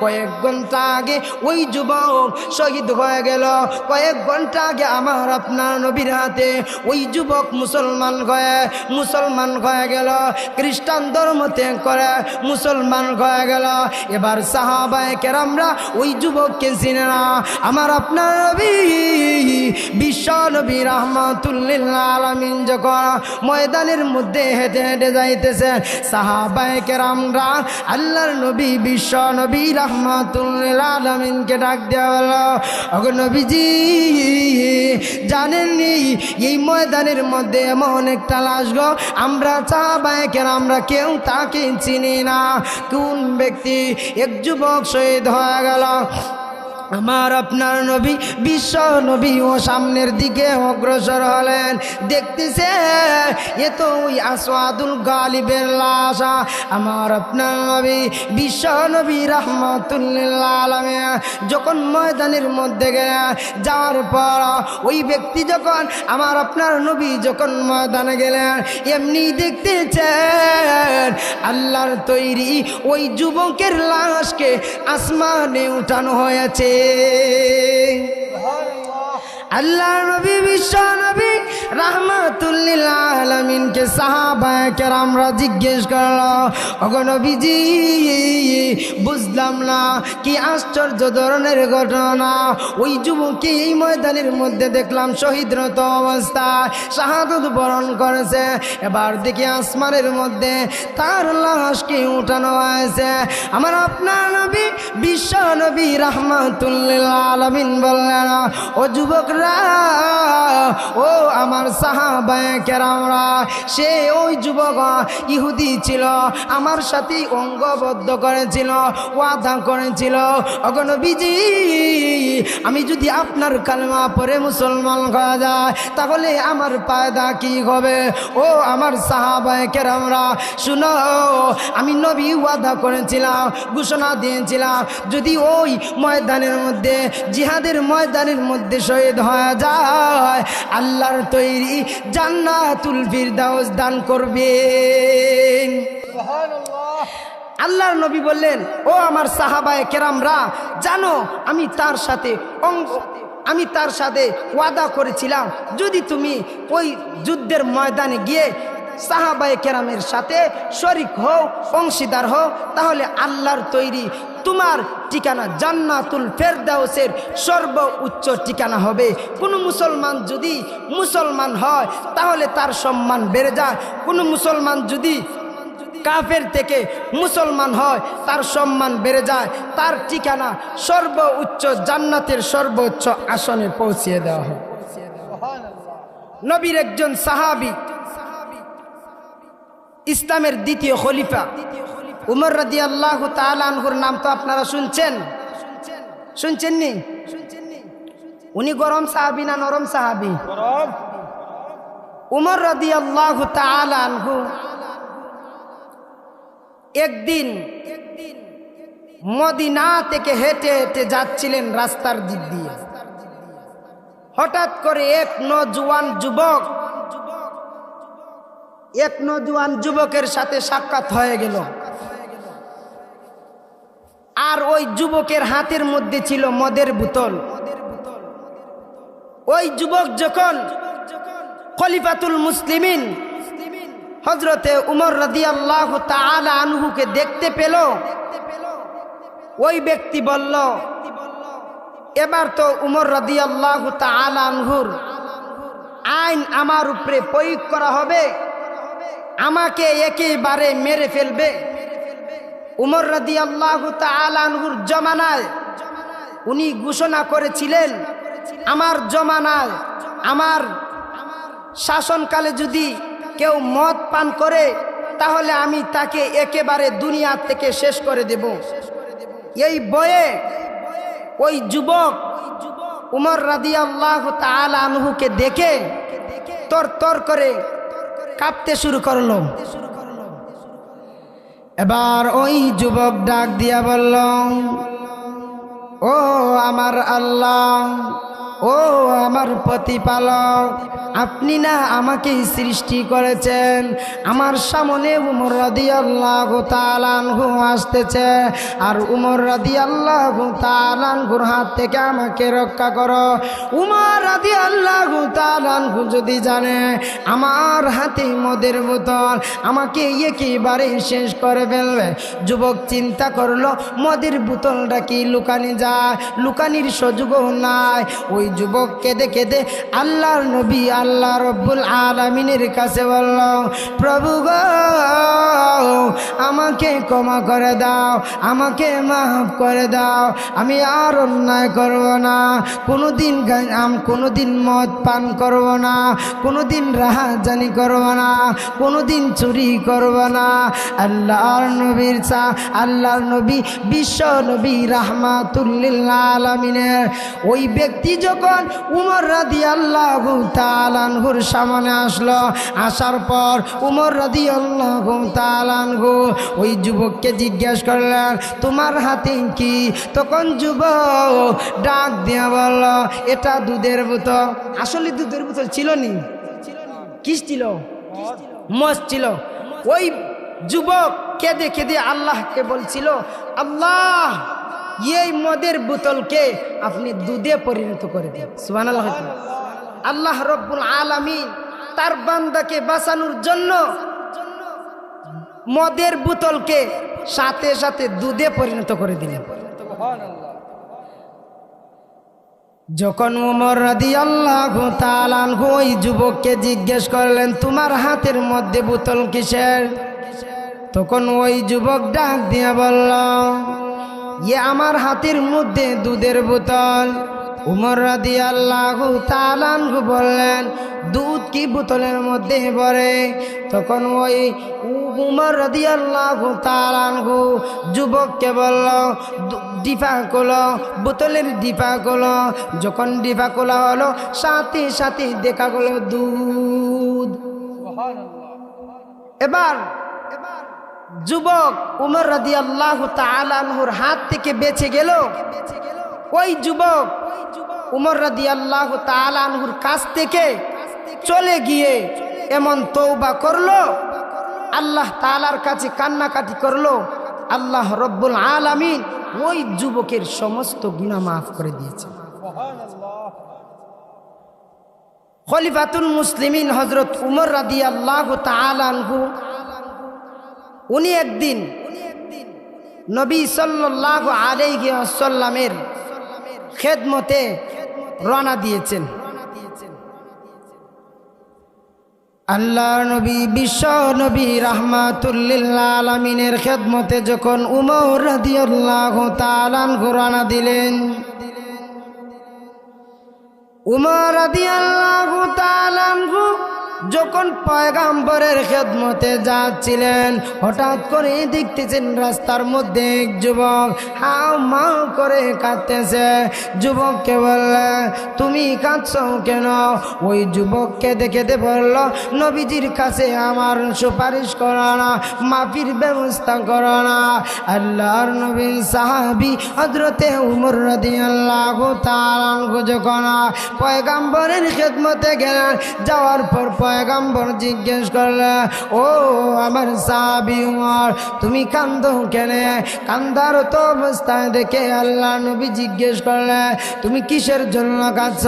কয়েক ঘন্টা আগে ওই যুবক শহীদ হয়ে গেল, কয়েক ঘন্টা আগে আমার আপনার নবীর হাতে ওই যুবক মুসলমান হয়ে গেল, খ্রিস্টান ধর্ম ত্যাগ করে মুসলমান হয়ে গেল। এবার সাহাবায়ে কেরামরা ওই যুবককে চিনে না। আমার আপনার নবী বিশ্ব নবী রাহমাতুল্লিল আলামিন যখন ময়দানের মধ্যে হেঁটে হেঁটে যাইতেছে, সাহাবায়ে কেরামরা আল্লাহর নবী বিশ্ব নবী রাহমাতুল্লিল আলামিনকে ডাক দেওয়া হলো, ওগো নবীজি, জানেননি এই ময়দানের মধ্যে এমন একটা লাশ গো, আমরা সাহাবায়ে কেরামরা কেউ তাকে চিনি না। কোন ব্যক্তি? এক যুবক শহীদ হয়ে গেল। আমার আপনার নবী বিশ্ব নবী ও সামনের দিকে অগ্রসর হলেন, দেখতেছে এ তো ওই আসওয়াদুল গালিবের লাশ। আমার আপনার নবী বিশ্ব নবী রাহমাতুল্লিল আলামিন যখন ময়দানের মধ্যে যাওয়ার পর ওই ব্যক্তি যখন আমার আপনার নবী যখন ময়দানে গেলেন, এমনি দেখতেছেন আল্লাহর তৈরি ওই যুবকের লাশকে আসমানে উঠানো হয়েছে। আল্লাহ নবী বিশ্ব নবী রাহমাতুল্লিল আলামিনকে সাহাবায়ে কেরামরা জিজ্ঞেস করলো, ওগো নবীজি, বুঝলাম না কি আশ্চর্য ধরনের ঘটনা, ওই যুবককে এই ময়দানের মধ্যে দেখলাম শহীদরত অবস্থায় শাহাদত বরণ করেছে, এবার দেখি আসমানের মধ্যে তার লাশকে উঠানো হয়েছে। আমার আপনার নবী বিশ্ব নবী রাহমাতুল্লিল আলামিন বললেন, ও যুবকরা, ও আমার সাহাবায়ে কেরামরা, সে ওই যুবক ইহুদি ছিল, আমার সাথে অঙ্গবদ্ধ করেছিল, ওয়াদা করেছিল, ওগো নবীজি আমি যদি আপনার কালেমা পড়ে মুসলমান হয়ে যায় তাহলে আমার ফায়দা কি হবে? ও আমার সাহাবায়ে কেরামরা শুনো, আমি নবী ওয়াদা করেছিলাম, ঘোষণা দিয়েছিলাম, যদি ওই ময়দানের মধ্যে, জিহাদের ময়দানের মধ্যে শহীদ হয়ে যায় আল্লাহর তৈরি জান্নাতুল ফিরদাউস দান করবেন। আল্লাহর নবী বললেন, ও আমার সাহাবায়ে কেরামরা জানো আমি তার সাথে ওয়াদা করেছিলাম, যদি তুমি ওই যুদ্ধের ময়দানে গিয়ে সাহাবায়ে কেরামের সাথে শরীক হও, অংশীদার হও, তাহলে আল্লাহর তৈরি তোমার ঠিকানা জান্নাতুল ফেরদাউসের সর্বোচ্চ ঠিকানা হবে। কোনো মুসলমান যদি মুসলমান হয় তাহলে তার সম্মান বেড়ে যায়, কোনো মুসলমান যদি কাফের থেকে মুসলমান হয় তার সম্মান বেড়ে যায়, তার ঠিকানা সর্বোচ্চ জান্নাতের সর্বোচ্চ আসনে পৌঁছিয়ে দেওয়া হয়। নবীর একজন সাহাবী, ইসলামের দ্বিতীয় খলিফা উমর রাদিয়াল্লাহু তাআলা আনহুর নাম তো আপনারা শুনছেননি? উনি গরম সাহাবী না নরম সাহাবী? উমর রাদিয়াল্লাহু তাআলা আনহু একদিন মদিনা থেকে হেঁটে হেঁটে যাচ্ছিলেন রাস্তার দিক দিয়ে। হঠাৎ করে এক নওজোয়ান যুবকের সাথে সাক্ষাৎ হয়ে গেল। আর ওই যুবকের হাতের মধ্যে ছিল মদের বোতল। ওই যুবক যখন খলিফাতুল মুসলিমিন হযরতে উমর রাদিয়াল্লাহু তাআলা আনহুকে দেখতে পেল, ওই ব্যক্তি বলল, এবার তো উমর রাদিয়াল্লাহু তাআলা আনহুর আইন আমার উপরে প্রয়োগ করা হবে, আমাকে একেবারে মেরে ফেলবে। উমর রাদিয়াল্লাহু তাআলা আনহুর জমানায় উনি ঘোষণা করেছিলেন, আমার জমানায়, আমার শাসনকালে যদি কেউ মদ পান করে তাহলে আমি তাকে একেবারে দুনিয়া থেকে শেষ করে দেব। এই বয়ে ওই যুবক উমর রাদিয়াল্লাহু তাআলা আনহুকে দেখে তরতর করে কাঁপতে শুরু করলো। এবার ওই যুবক ডাক দিয়া বলল, ও আমার আল্লাহ, ও আমার প্রতিপালক, আপনি না আমাকে সৃষ্টি করেছেন, আমার সামনে উমর রাদিয়াল্লাহু তাআলা আনহু আসতেছে, আর উমর রাদিয়াল্লাহু তাআলা আনহুর হাত থেকে আমাকে রক্ষা করো। উমর রাদিয়াল্লাহু তাআলা আনহু যদি জানে আমার হাতে মদের বোতল, আমাকে একেবারে শেষ করে ফেলবে। যুবক চিন্তা করলো, মদের বোতলটা কি লুকানি যায়? লুকানির সুযোগও নাই। ওই যুবক কেঁদে কেঁদে আল্লাহর নবী আল্লাহ রব্বুল আলামিনের কাছে বলল, প্রভু গো আমাকে ক্ষমা করে দাও, আমাকে মাফ করে দাও, আমি আর অন্যায় করব না, কোনোদিন মদ পান করব না, কোনোদিন রাহাজানি করব না, কোনোদিন চুরি করব না। আল্লাহর নবী বিশ্ব নবী রাহমাতুল লিল আলামিনের ওই ব্যক্তি যখন উমর রাদিয়াল্লাহু তাআলা আনহুর সামনে আসলো, আসার পর উমর রাদিয়াল্লাহু তাআলা আনহু ওই যুবককে জিজ্ঞেস করলেন, তোমার হাতে কি? তখন যুবক ডাক দিয়া বলল, এটা দুধের বোতল। আসলে দুধের বোতল ছিল নি, কি ছিল? মদ ছিল। ওই যুবক কেঁদে কেঁদে আল্লাহকে বলছিল, আল্লাহ এই মদের বোতলকে আপনি দুধে পরিণত করে দেন। সুবহানাল্লাহ। আল্লাহ রব্বুল আলামিন তার বান্দাকে বাঁচানোর জন্য মদের বোতলকে সাথে সাথে দুধে পরিণত করে দিলেন। যখন উমর রাদিয়াল্লাহু তাআলা আনহু ওই যুবককে জিজ্ঞেস করলেন, তোমার হাতের মধ্যে বোতল কিসের? তখন ওই যুবক ডাক দিয়ে বলল, আমার হাতের মধ্যে দুধের বোতল। উমর রাদিয়াল্লাহু তাআলা আনহু বললেন, দুধ কি বোতলের মধ্যে ভরে? তখন ওই উমর রাদিয়াল্লাহু তাআলা আনহু যুবককে বলল, ডিপা খোলো, বোতলের ডিপা খোলো। যখন ডিপা খোলা হলো, সাথে সাথে দেখা গেল দুধ। এবার যুবক উমর রাদিয়াল্লাহু তাআলা আনহুর হাত থেকে বেঁচে গেল। ওই যুবক উমর রাদিয়াল্লাহু তাআলা আনহুর কাছ থেকে চলে গিয়ে এমন তওবা করলো, আল্লাহ তাআলার কাছে কান্নাকাটি করলো, আল্লাহ রব্বুল আলামিন ওই যুবকের সমস্ত গুনাহ মাফ করে দিয়েছেন। খলিফাতুল মুসলিমিন হযরত উমর রাদিয়াল্লাহু তাআলা আনহু উনি একদিন নবী সাল্লাল্লাহু আলাইহি ওয়াসাল্লামের খেদমতে রওনা দিয়েছেন। আল্লাহ নবী বিশ্ব নবী রাহমাতুল লিল আলামিনের খেদমতে যখন উমর রাদিয়াল্লাহু তাআলা আনহু রওনা দিলেন, উমর রাদিয়াল্লাহু তাআলা আনহু যখন পয়গাম্বরের খেদমতে যাচ্ছিলেন, হঠাৎ করে দেখতেছেন রাস্তার মধ্যে এক যুবক হাউ মাউ করে কাঁদতেছে। যুবককে বললে, তুমি কাঁদছো কেন? ওই যুবককে দেখে বলল, নবীজির কাছে আমার সুপারিশ করো না, মাফির ব্যবস্থা করো না। আল্লাহর নবীর সাহাবী হযরতে উমর রাদিয়াল্লাহু তাআলা আনহু যখন পয়গাম্বরের খেদমতে গেলেন, যাওয়ার পর পয়গাম্বর জিজ্ঞেস করলে, ও আমার সাহাবী উমর, তুমি কান্দো কেন? কান্দার তো অবস্থায় দেখে আল্লাহ নবী জিজ্ঞেস করলে, তুমি কিসের জন্য কাঁদছ?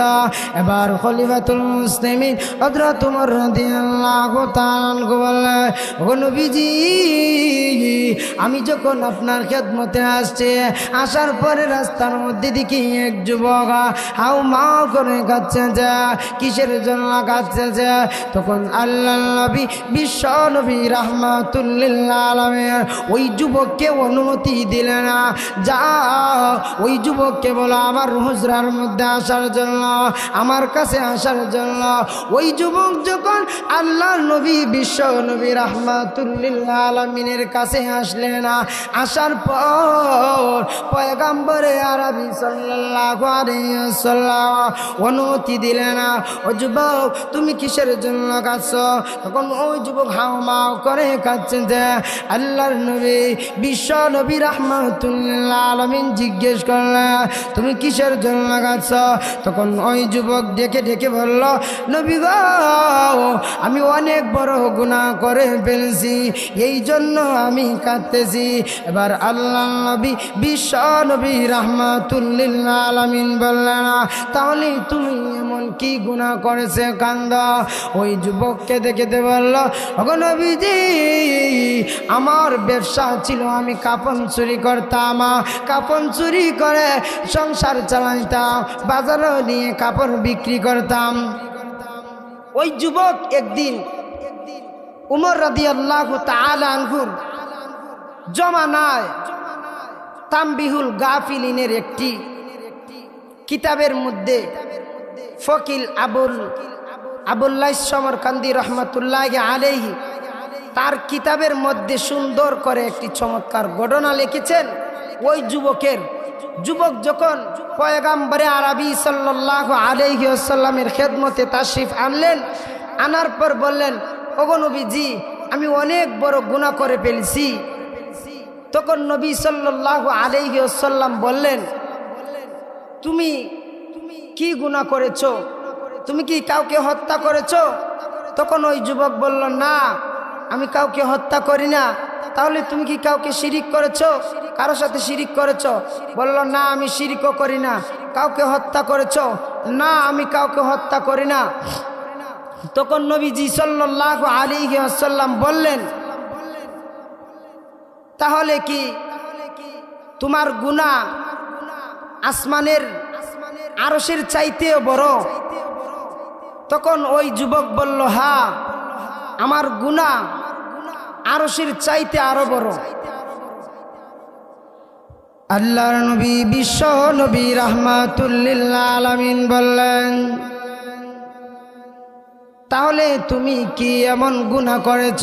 এবার খলিফাতুল মুসলিমিন হযরত উমর রাদিয়াল্লাহু তাআলা আনহু বললে, ও নবীজি, আমি যখন আপনার খেদমতে আসছি, আসার পরে রাস্তার মধ্যে দেখি এক যুবক হাউ মাউ করে কাঁদছে। যে কিসের জন্য কাঁদছে? তখন আল্লাহ নবী বিশ্ব নবী রাহমাতুল লিল আলামিন ওই যুবককে অনুমতি দিলেন, যা ওই যুবককে বলো আমার হুজরার মধ্যে আসার জন্য, আমার কাছে আসার জন্য। ওই যুবক যখন আল্লাহ নবী বিশ্ব নবী রাহমাতুল লিল আলামিনের কাছে আসলেন, আসার পর পয়গাম্বরে আরবি সাল্লাল্লাহু আলাইহি ওয়াসাল্লাম অনুমতি দিলেন, ও যুবক তুমি কিসের জন্য কাঁদছো? তখন ওই যুবক হাও মাও করে কাঁদছেন। যে আল্লাহর নবী বিশ্ব নবী রাহমাতুল লিল আলামিন জিজ্ঞেস করলেন, তুমি কিসের জন্য কাঁদছো? তখন ওই যুবক ডেকে ডেকে বলল, নবী গো, আমি অনেক বড় গুনাহ করে ফেলেছি, এই জন্য আমি কাঁদতেছি। এবার আল্লাহ নবী বিশ্ব নবী রাহমাতুল লিল আলামিন বললেন, তাহলে তুমি এমন কি গুনাহ করেছে কান্দ? ওই যুবককে দেখে বলল, ওগো নবীজি, আমার ব্যবসা ছিল, আমি কাপড় চুরি করতাম, কাপড় চুরি করে সংসার চালাইতাম, বাজারে নিয়ে কাপড় বিক্রি করতাম। ওই যুবক একদিন উমর রাদিয়াল্লাহু তাআলা আনহুর জমানায় তামবিহুল গাফিলিনের একটি কিতাবের মধ্যে ফকিল আবুল্লাহ সমরকান্দি রহমতুল্লাহি আলাইহি তার কিতাবের মধ্যে সুন্দর করে একটি চমৎকার ঘটনা লিখেছেন। ওই যুবক যখন পয়গাম্বরে আরবি সাল্লাল্লাহু আলাইহি ওয়াসাল্লামের খেদমতে তাশরিফ আনলেন, আনার পর বললেন, ওগো নবীজি, আমি অনেক বড় গুনাহ করে ফেলেছি। তখন নবী সাল্লাল্লাহু আলাইহি ওয়াসাল্লাম বললেন, তুমি কি গুনাহ করেছো? তুমি কি কাউকে হত্যা করেছো? তখন ওই যুবক বলল, না, আমি কাউকে হত্যা করি না। তাহলে তুমি কি কাউকে শিরিক করেছো? কারোর সাথে শিরিক করেছো? বলল, না, আমি শিরিকও করি না। কাউকে হত্যা করেছো? না, আমি কাউকে হত্যা করি না। তখন নবীজি সাল্লাল্লাহু আলাইহি ওয়াসাল্লাম বললেন, তাহলে কি তোমার গুনাহ আসমানের আরশের চাইতেও বড়? তখন ওই যুবক বলল, হ্যাঁ, আমার গুনাহ আরশের চাইতে আরো বড়। আল্লাহর নবী বিশ্ব নবী রাহমাতুল লিল আলামিন বললেন, তাহলে তুমি কি এমন গুনাহ করেছ?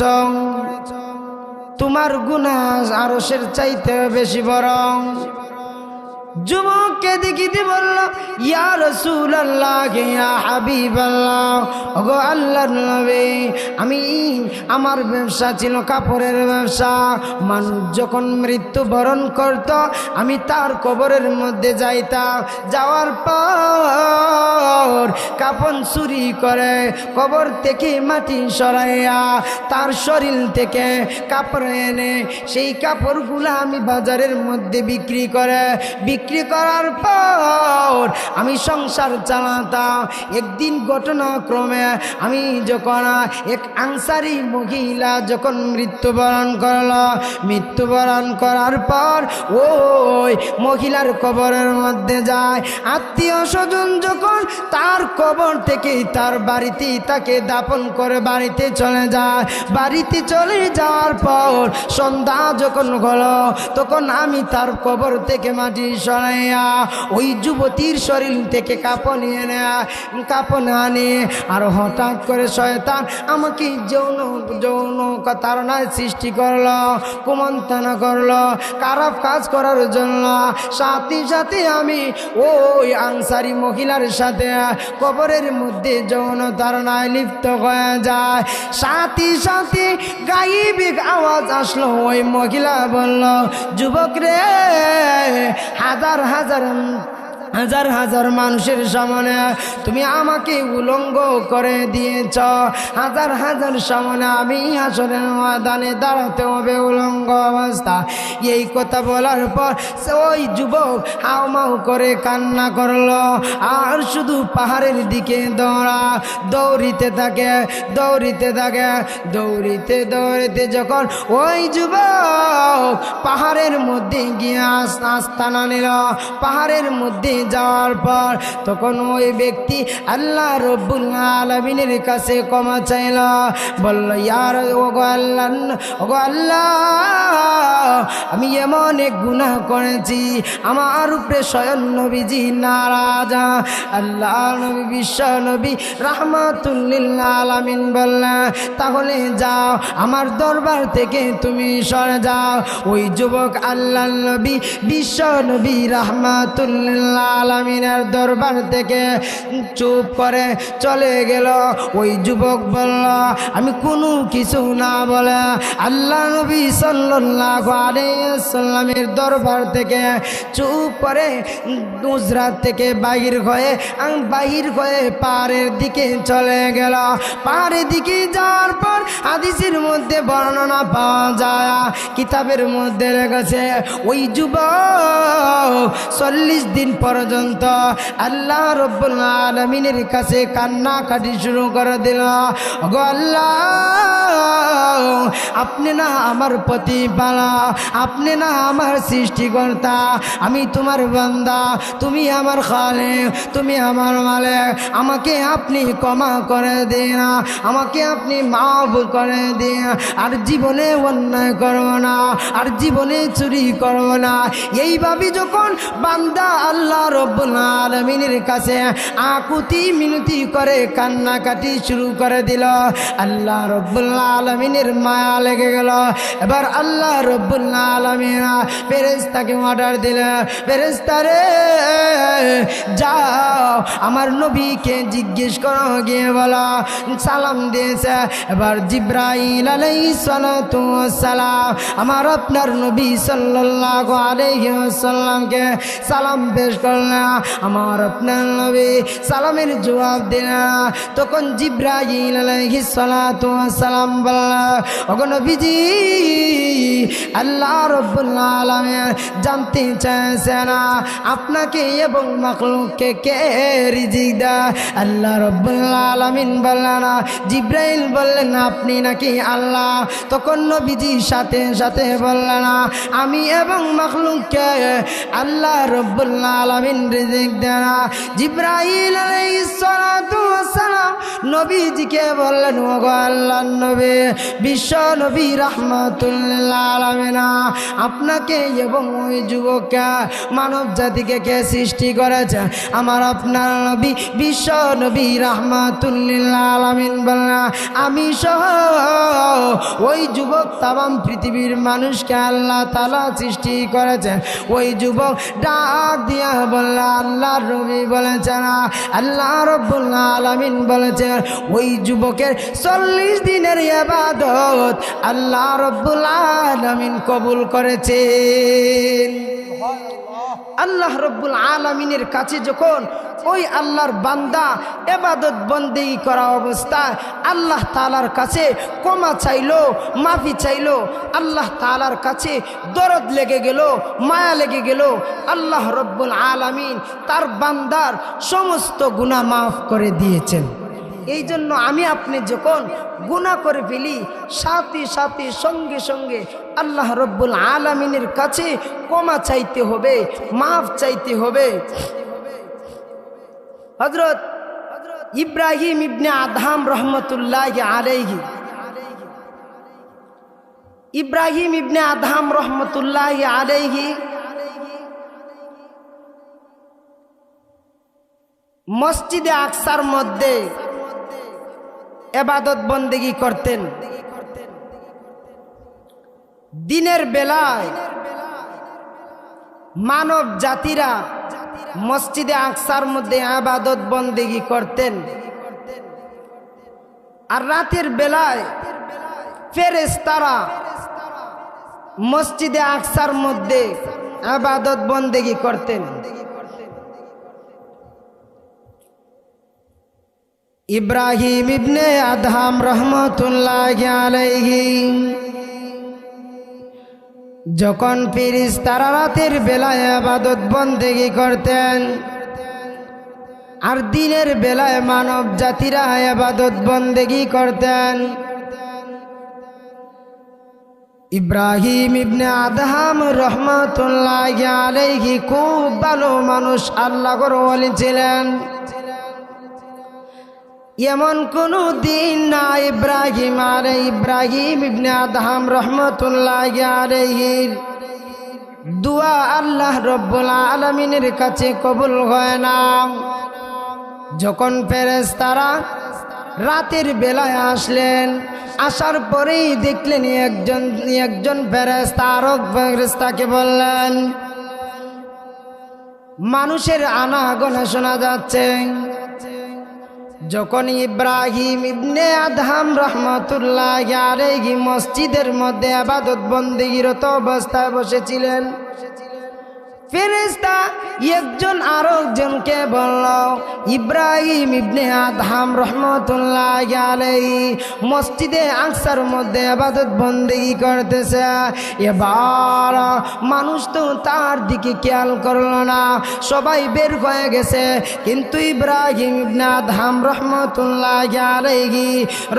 তোমার গুনাহ আরশের চাইতে বেশি বড়। যুবককে দেখিতে বলল, ইয়া রাসূলুল্লাহ, ইয়া হাবিবাল্লাহ, ওগো আল্লাহর নবী, আমার ব্যবসা ছিল কাপড়ের ব্যবসা। মানুষ যখন মৃত্যুবরণ করত, আমি তার কবরের মধ্যে যাইতাম। যাওয়ার পর কাফন চুরি করে কবর থেকে মাটি সরাইয়া তার শরীর থেকে কাপড় এনে সেই কাপড়গুলো আমি বাজারের মধ্যে বিক্রি করার পর আমি সংসার চালাতাম। একদিন ঘটনাক্রমে আমি যখন এক আনসারী মহিলা যখন মৃত্যুবরণ করার পর ওই মহিলার কবরের মধ্যে যায়। আত্মীয় স্বজন যখন তার কবর থেকে তার বাড়িতে তাকে দাফন করে বাড়িতে চলে যায়। বাড়িতে চলে যাওয়ার পর সন্ধ্যা যখন হলো, তখন আমি তার কবর থেকে মাটি সরাইয়া ওই যুবতীর শরীর থেকে কাপড় আনে। আর হঠাৎ করে শয়তান আমাকে যৌন তাড়নায় সৃষ্টি করলো, কুমন্ত্রণা করলো খারাপ কাজ করার জন্য। সাথে সাথে আমি ওই আনসারী মহিলার সাথে কবরের মধ্যে যৌন তাড়নায় লিপ্ত হয়ে যায়। সাথে সাথে গায়েবী আওয়াজ আসলো। ওই মহিলা বলল, যুবক রে, হাজার হাজার মানুষের সামনে তুমি আমাকে উলঙ্গ করে দিয়েছ। হাজার সামনে আমি হাসরের ময়দানে দাঁড়াতে হবে উলঙ্গ অবস্থা। এই কথা বলার পর ওই যুবক হাউমাউ করে কান্না করলো আর শুধু পাহাড়ের দিকে দৌড়িতে থাকে। দৌড়িতে যখন ওই যুবক পাহাড়ের মধ্যে গিয়ে আস্তানা নিল, পাহাড়ের মধ্যে যাওয়ার পর তখন ওই ব্যক্তি আল্লাহ রব্বুল আলামিনের কাছে ক্ষমা চাইল। বলল, ওগো আল্লাহ, আমি এমন এক গুনাহ করেছি, আমার উপরে স্বয়ং নবীজি নারাজ। আল্লাহ নবী বিশ্ব নবী রাহমাতুল লিল আলামিন বললেন, তাহলে যাও, আমার দরবার থেকে তুমি সরে যাও। ওই যুবক আল্লাহ নবী বিশ্ব নবী রাহমাতুল লিল আলামিনের দরবার থেকে চুপ করে চলে গেল। ওই যুবক বলল, আমি কোনো কিছু না বলে আল্লাহ নবী সাল্লাল্লাহু আলাইহি ওয়াসাল্লামের দরবার থেকে চুপ করে গুজরাত থেকে বাহির হয়ে পাহাড়ের দিকে চলে গেল। পাহাড়ের দিকে যাওয়ার পর হাদিসের মধ্যে বর্ণনা পাওয়া যায়, কিতাবের মধ্যে লেগেছে, ওই যুবক 40 দিন পর্যন্ত আল্লাহ রব্বুল আলামিনের কাছে কান্নাকাটি শুরু করে দিল। ওগো আল্লাহ, আপনি না আমার প্রতিপালক, আপনি না আমার সৃষ্টিকর্তা, আমি তোমার বান্দা, তুমি আমার খালিক, তুমি আমার মালিক, আমাকে আপনি ক্ষমা করে দিন, আমাকে আপনি মাফ করে দিন। আর জীবনে অন্যায় করব না, আর জীবনে চুরি করব না। এইভাবে যখন বান্দা আল্লাহ রব্বুল আলামিনের কাছে আকুতি মিনতি করে কান্নাকাটি শুরু করে দিল, আল্লাহ রব্বুল আলামিনের মায়া লেগে গেল। এবার আল্লাহ রব্বুল আলামিন ফেরেশতাকে অর্ডার দিলেন, ফেরেশতা রে, যাও আমার নবীকে জিজ্ঞেস করো, গিয়ে বলো সালাম দিয়েছে। এবার জিবরাইল আলাইহিস সালাতু ওয়াস সালাম আমার আপনার নবী সাল্লাল্লাহু আলাইহি ওয়াসাল্লামকে সালাম পেশ করলেন। আমার আপনার নবী সালামের জবাব দিলেন। তখন জিবরাইল আলাইহিস সালাতু ওয়াস সালাম বললেন, ওগো নবীজি, আল্লাহ রাব্বুল আলামিন জানতে চাইছেন আপনাকে এবং মাখলুককে কে রিজিক দেয়। আল্লাহ রাব্বুল আলামিন বললেন, জিবরাইল বললেন, আপনি নাকি আল্লাহ? তখন নবীজি সাথে সাথে বললেন, আমি এবং মাখলুককে আল্লাহ রাব্বুল আলামিন রিজিক দেন। জিবরাইল আলাইহিস সালাতু ওয়াস সালাম নবীজিকে বললেন, ওগো আল্লাহর নবী, বিশ্ব নবী রাহমাতুল লিল আলামিন, আপনাকে এবং ওই যুবককে মানব জাতিকে কে সৃষ্টি করেছে? আমার আপনার নবী বিশ্ব নবী রাহমাতুল লিল আলামিন বললেন, আমি সহ ওই যুবক তামাম পৃথিবীর মানুষকে আল্লাহ তাআলা সৃষ্টি করেছেন। ওই যুবক ডাক দিয়া বলল, আল্লাহর নবী বলেছেন, আল্লাহ রাব্বুল আলামিন বলেছেন, ওই যুবকের 40 দিনের ইবাদত আল্লাহ রাব্বুল আলামিন কবুল করেছেন। আল্লাহ রাব্বুল আলামিনের কাছে যখন ওই আল্লাহর বান্দা ইবাদত বন্দেগী করা অবস্থায় আল্লাহ তাআলার কাছে ক্ষমা চাইলো, মাফি চাইলো, আল্লাহ তাআলার কাছে দরদ লেগে গেল, মায়া লেগে গেল। আল্লাহ রাব্বুল আলামিন তার বান্দার সমস্ত গুনাহ মাফ করে দিয়েছেন। এই জন্য আমি আপনি যখন গুনাহ করে ফেলি, সাথে সাথে সঙ্গে সঙ্গে আল্লাহ রাব্বুল আলামিনের কাছে ক্ষমা চাইতে হবে, মাফ চাইতে হবে। হযরত ইব্রাহিম ইবনে আদহাম রহমতুল্লাহি আলাইহি, ইব্রাহিম ইবনে আদহাম রহমতুল্লাহি আলাইহি মসজিদে আকসার মধ্যে ইবাদত বন্দেগী করতেন। দিনের বেলায় মানব জাতিরা মসজিদে আকসার মধ্যে ইবাদত বন্দেগী করতেন, আর রাতের বেলায় ফেরেশতারা মসজিদে আকসার মধ্যে ইবাদত বন্দেগী করতেন। ইব্রাহিম ইবনে আদহাম রহমতুল্লাহি আলাইহি যখন ফেরেশতারা রাতের বেলায় ইবাদত বন্দেগী করতেন, আর দিনের বেলায় মানব জাতিরা ইবাদত বন্দেগী করতেন, ইব্রাহিম ইবনে আদহাম রহমতুল্লাহি আলাইহি খুব ভালো মানুষ, আল্লাহর ওলি ছিলেন। এমন কোনো দিন না ইব্রাহিম ইবনে আদহাম রহমতুল্লাহি আলাইহির দুয়া আল্লাহ রাব্বুল আলামিনের কাছে কবুল হয় না। যখন ফেরেশতারা রাতের বেলায় আসলেন, আসার পরেই দেখলেন একজন ফেরেশতা আরেক ফেরেশতাকে বললেন, মানুষের আনাগোনা শোনা যাচ্ছে। যখন ইব্রাহিম ইবনে আদহাম রহমতুল্লাহি আলাইহি মসজিদের মধ্যে ইবাদত বন্দেগীরত অবস্থায় বসেছিলেন, ফেরেশতা একজন আরেকজনকে বলল, ইব্রাহিম ইবনে আদহাম রহমতুল্লাহি আলাইহি মসজিদে আকসার মধ্যে ইবাদত বন্দেগী করতেছে। এবার মানুষ তো তার দিকে খেয়াল করলো না, সবাই বের হয়ে গেছে, কিন্তু ইব্রাহিম ইবনে আদহাম রহমতুল্লাহি আলাইহি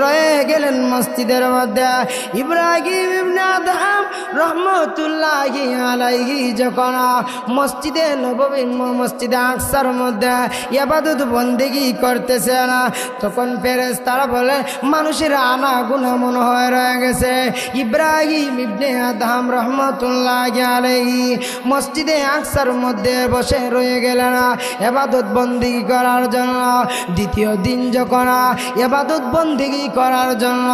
রয়ে গেলেন মসজিদের মধ্যে। ইব্রাহিম ইবনে আদহাম রহমতুল্লাহি আলাইহি যখন মসজিদে নববী মসজিদে আকসার মধ্যে ইবাদত বন্দেগী করতেছে না, তখন ফেরেশতারা বলে, মানুষের আনাগোনা মনে হয় রয়ে গেছে। ইব্রাহিম ইবনে আদহাম রহমতুল্লাহি আলাইহি মসজিদে আকসার মধ্যে বসে রয়ে গেলেন ইবাদত বন্দেগী করার জন্য। দ্বিতীয় দিন যখন ইবাদত বন্দেগী করার জন্য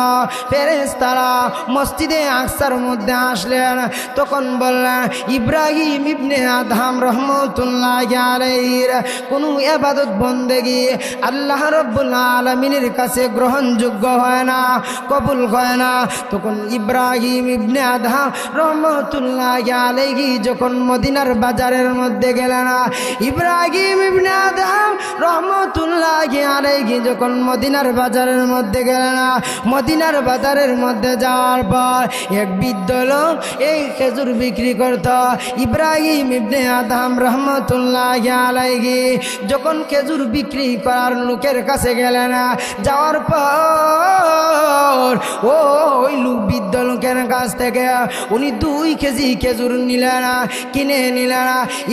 ফেরেশতারা মসজিদে আকসার মধ্যে আসলেন, তখন বললেন, ইব্রাহিম ইবনে আদহাম রহমতুল্লাহি আলাইহির কোনো ইবাদত বন্দেগী আল্লাহ রাব্বুল আলামিনের কাছে গ্রহণযোগ্য হয় না, কবুল হয় না। তখন ইব্রাহিম ইবনে আদহাম রহমতুল্লাহি আলাইহি যখন মদিনার বাজারের মধ্যে গেলেন, ইব্রাহিম ইবনে আদহাম রহমতুল্লাহি আলাইহি যখন মদিনার বাজারের মধ্যে গেলেন, মদিনার বাজারের মধ্যে যাওয়ার পর এক বৃদ্ধ লোক এই খেজুর বিক্রি করত। ইব্রাহিম ইবনে আদহাম রহমতুল্লাহি আলাইহি যখন খেজুর বিক্রি করার লোকের কাছে গেলেন, যাওয়ার পর ওই লোক বৃদ্ধ লোকের যুবকের কাছ থেকে উনি 2 কেজি খেজুর নিলেন, কিনে নিলেন।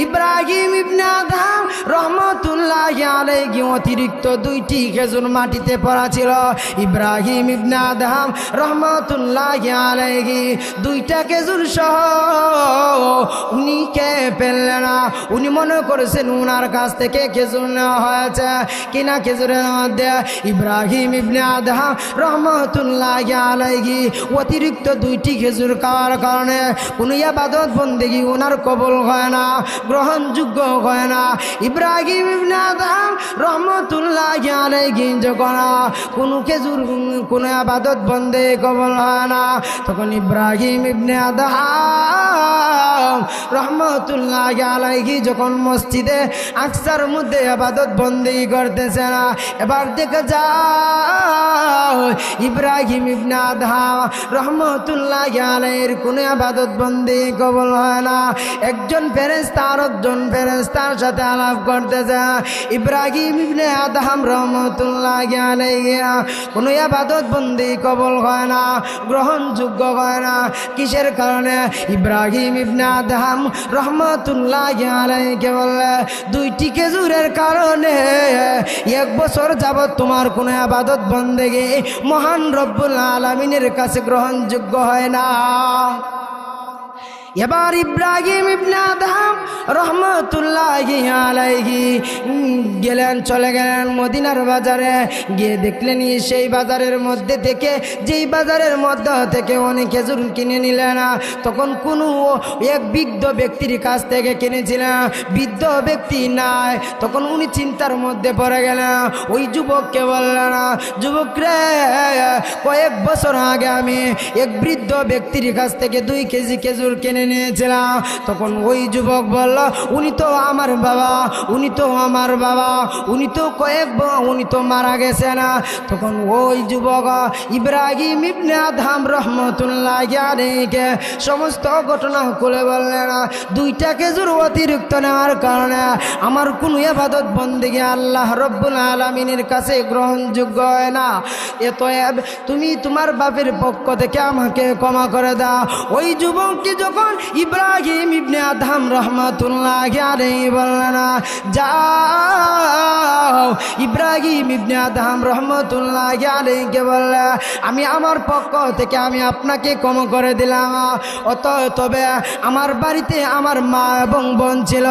ইব্রাহিম ইবনে আদহাম রহমতুল্লাহি আলাইহি অতিরিক্ত 2টি খেজুর মাটিতে পড়া ছিল। ইব্রাহিম ইবনে আদহাম রহমতুল্লাহি আলাইহি 2টা খেজুর সহ উনি খেয়ে ফেললেন না। উনি মনে করেছেন উনার কাছ থেকে খেজুর নেওয়া হয়েছে কিনা খেজুরের মধ্যে। ইব্রাহিম ইবনে আদহাম রহমতুল্লাহি আলাইহি অতিরিক্ত 2টি খেজুর খাওয়ার কারণে কোনো ইবাদত বন্দেগি ওনার কবুল হয় না, গ্রহণযোগ্য হয় না। ইব্রাহিম ইবনে আদহাম রহমতুল্লাহি আলাইহি যখন কোনো খেজুর কোনো ইবাদত বন্দে কবুল হয় না, তখন ইব্রাহিম ইবনে আদহাম রহমতুল্লাহি আলাইহি যখন মসজিদে আকসার মধ্যে ইবাদত বন্দি করতেছে না, এবার দেখা যায় ইব্রাহিম ইবনে আদহাম রহমতুল্লাহি আলাইহির কোনো ইবাদত বন্দি কবুল হয় না। একজন ফেরেশতা আরেকজন ফেরেশতার সাথে আলাপ করতেছে। ইব্রাহিম ইবনে আদহাম রহমতুল্লাহি আলাইহি কোনো ইবাদত বন্দি কবুল হয় না, গ্রহণযোগ্য হয় না। কিসের কারণে? ইব্রাহিম ইবনে আদহাম রহমতুল্লাহি আলাইহি বললে 2টি খেজুরের কারণে 1 বছর যাবত তোমার কোনো ইবাদত বন্দেগি মহান রব্বুল আলামিনের কাছে গ্রহণযোগ্য হয় না। এবার ইব্রাহিম ইবনে আদহাম রহমতুল্লাহি আলাইহি গেলেন, চলে গেলেন মদিনার বাজারে। গিয়ে দেখলেন সেই বাজারের মধ্যে থেকে, যেই বাজারের মধ্যে থেকে অনেক খেজুর কিনে নিলেন। তখন কোনো এক বৃদ্ধ ব্যক্তির কাছ থেকে কিনেছিলেন, বৃদ্ধ ব্যক্তি নাই। তখন উনি চিন্তার মধ্যে পড়ে গেলেন। ওই যুবককে বললেন, যুবক রে, কয়েক বছর আগে আমি এক বৃদ্ধ ব্যক্তির কাছ থেকে 2 কেজি খেজুর কিনে নিয়েছিলাম। তখন ওই যুবক বলল, উনি তো আমার বাবা, উনি তো আমার বাবা, উনি তো মারা গেছে না। তখন ওই যুবক ইব্রাহিম ইবনে আদহাম রহমতুল্লাহি আলাইহি সমস্ত ঘটনা খুলে বললেন, 2টা খেজুর অতিরিক্ত নেওয়ার কারণে আমার কোনো ইবাদত বন্দেগি আল্লাহ রব্বুল আলামিনের কাছে গ্রহণযোগ্য হয় না। এতএব তুমি তোমার বাপের পক্ষ থেকে আমাকে ক্ষমা করে দাও। ওই যুবকটি যখন ইব্রাহিম ইবনে আদহাম রহমতুল্লাহি আলাইহি বললেন, যাও। ইব্রাহিম ইবনে আদহাম রহমতুল্লাহি আলাইহি বললেন, আমি আমার পক্ষ থেকে আমি আপনাকে ক্ষমা করে দিলাম। তবে আমার বাড়িতে আমার মা এবং বোন ছিল,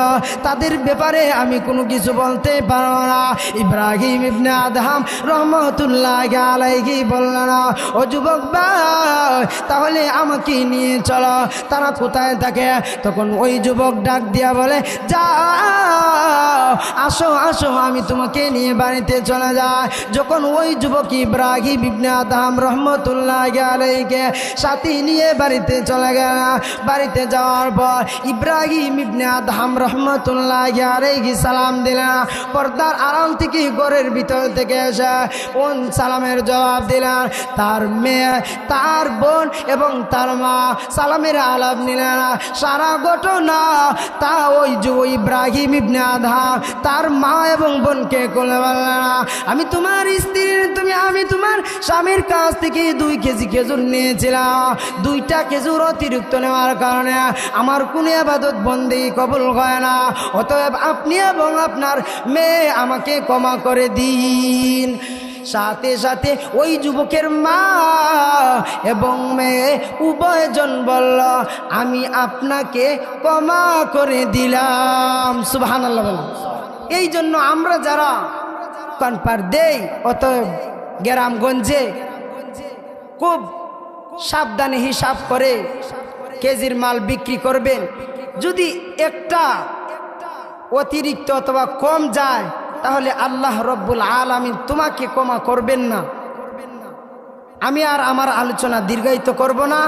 তাদের ব্যাপারে আমি কোনো কিছু বলতে পারব না। ইব্রাহিম ইবনে আদহাম রহমতুল্লাহি আলাইহি বললেন, ও যুবক ভাই, তাহলে আমাকে নিয়ে চলো। তারা কোথায় থাকে? তখন ওই যুবক ডাক দিয়া বলে, যাও, আসো আসো, আমি তোমাকে নিয়ে বাড়িতে চলে যাই। যখন ওই যুবক ইব্রাহিম ইবনে আদহাম রহমতুল্লাহি আলাইহি সাথে নিয়ে বাড়িতে চলে গেল। বাড়িতে যাওয়ার পর ইব্রাহিম ইবনে আদহাম রহমতুল্লাহি আলাইহি সালাম দিলেন। পর্দার আড়াল থেকে ঘরের ভিতর থেকে এসে কোন সালামের জবাব দিলেন। তার মেয়ে, তার বোন এবং তার মা সালামের আলাপ নিলেন। সারা ঘটনা তা ওই ইব্রাহিম ইবনে আদহাম তার মা এবং বোনকে কোলে বললেন, আমি তোমার স্ত্রী, আমি তোমার স্বামীর কাছ থেকে 2 কেজি খেজুর নিয়েছিলাম। 2টা খেজুর অতিরিক্ত নেওয়ার কারণে আমার কোনো ইবাদত বন্দেগি কবুল হয় না। অতএব আপনি এবং আপনার মেয়ে আমাকে ক্ষমা করে দিন। সাথে সাথে ওই যুবকের মা এবং মেয়ে উভয়জন বলল, আমি আপনাকে ক্ষমা করে দিলাম। সুবহানাল্লাহ বলেন। এই জন্য আমরা যারা কনপার দেই, অতএব গ্রামগঞ্জে খুব সাবধানে হিসাব করে কেজির মাল বিক্রি করবেন। যদি একটা অতিরিক্ত অথবা কম যায়, তাহলে আল্লাহ রব্বুল আলামিন তোমাকে ক্ষমা করবেন না। আমি আর আমার আলোচনা দীর্ঘায়িত করব না।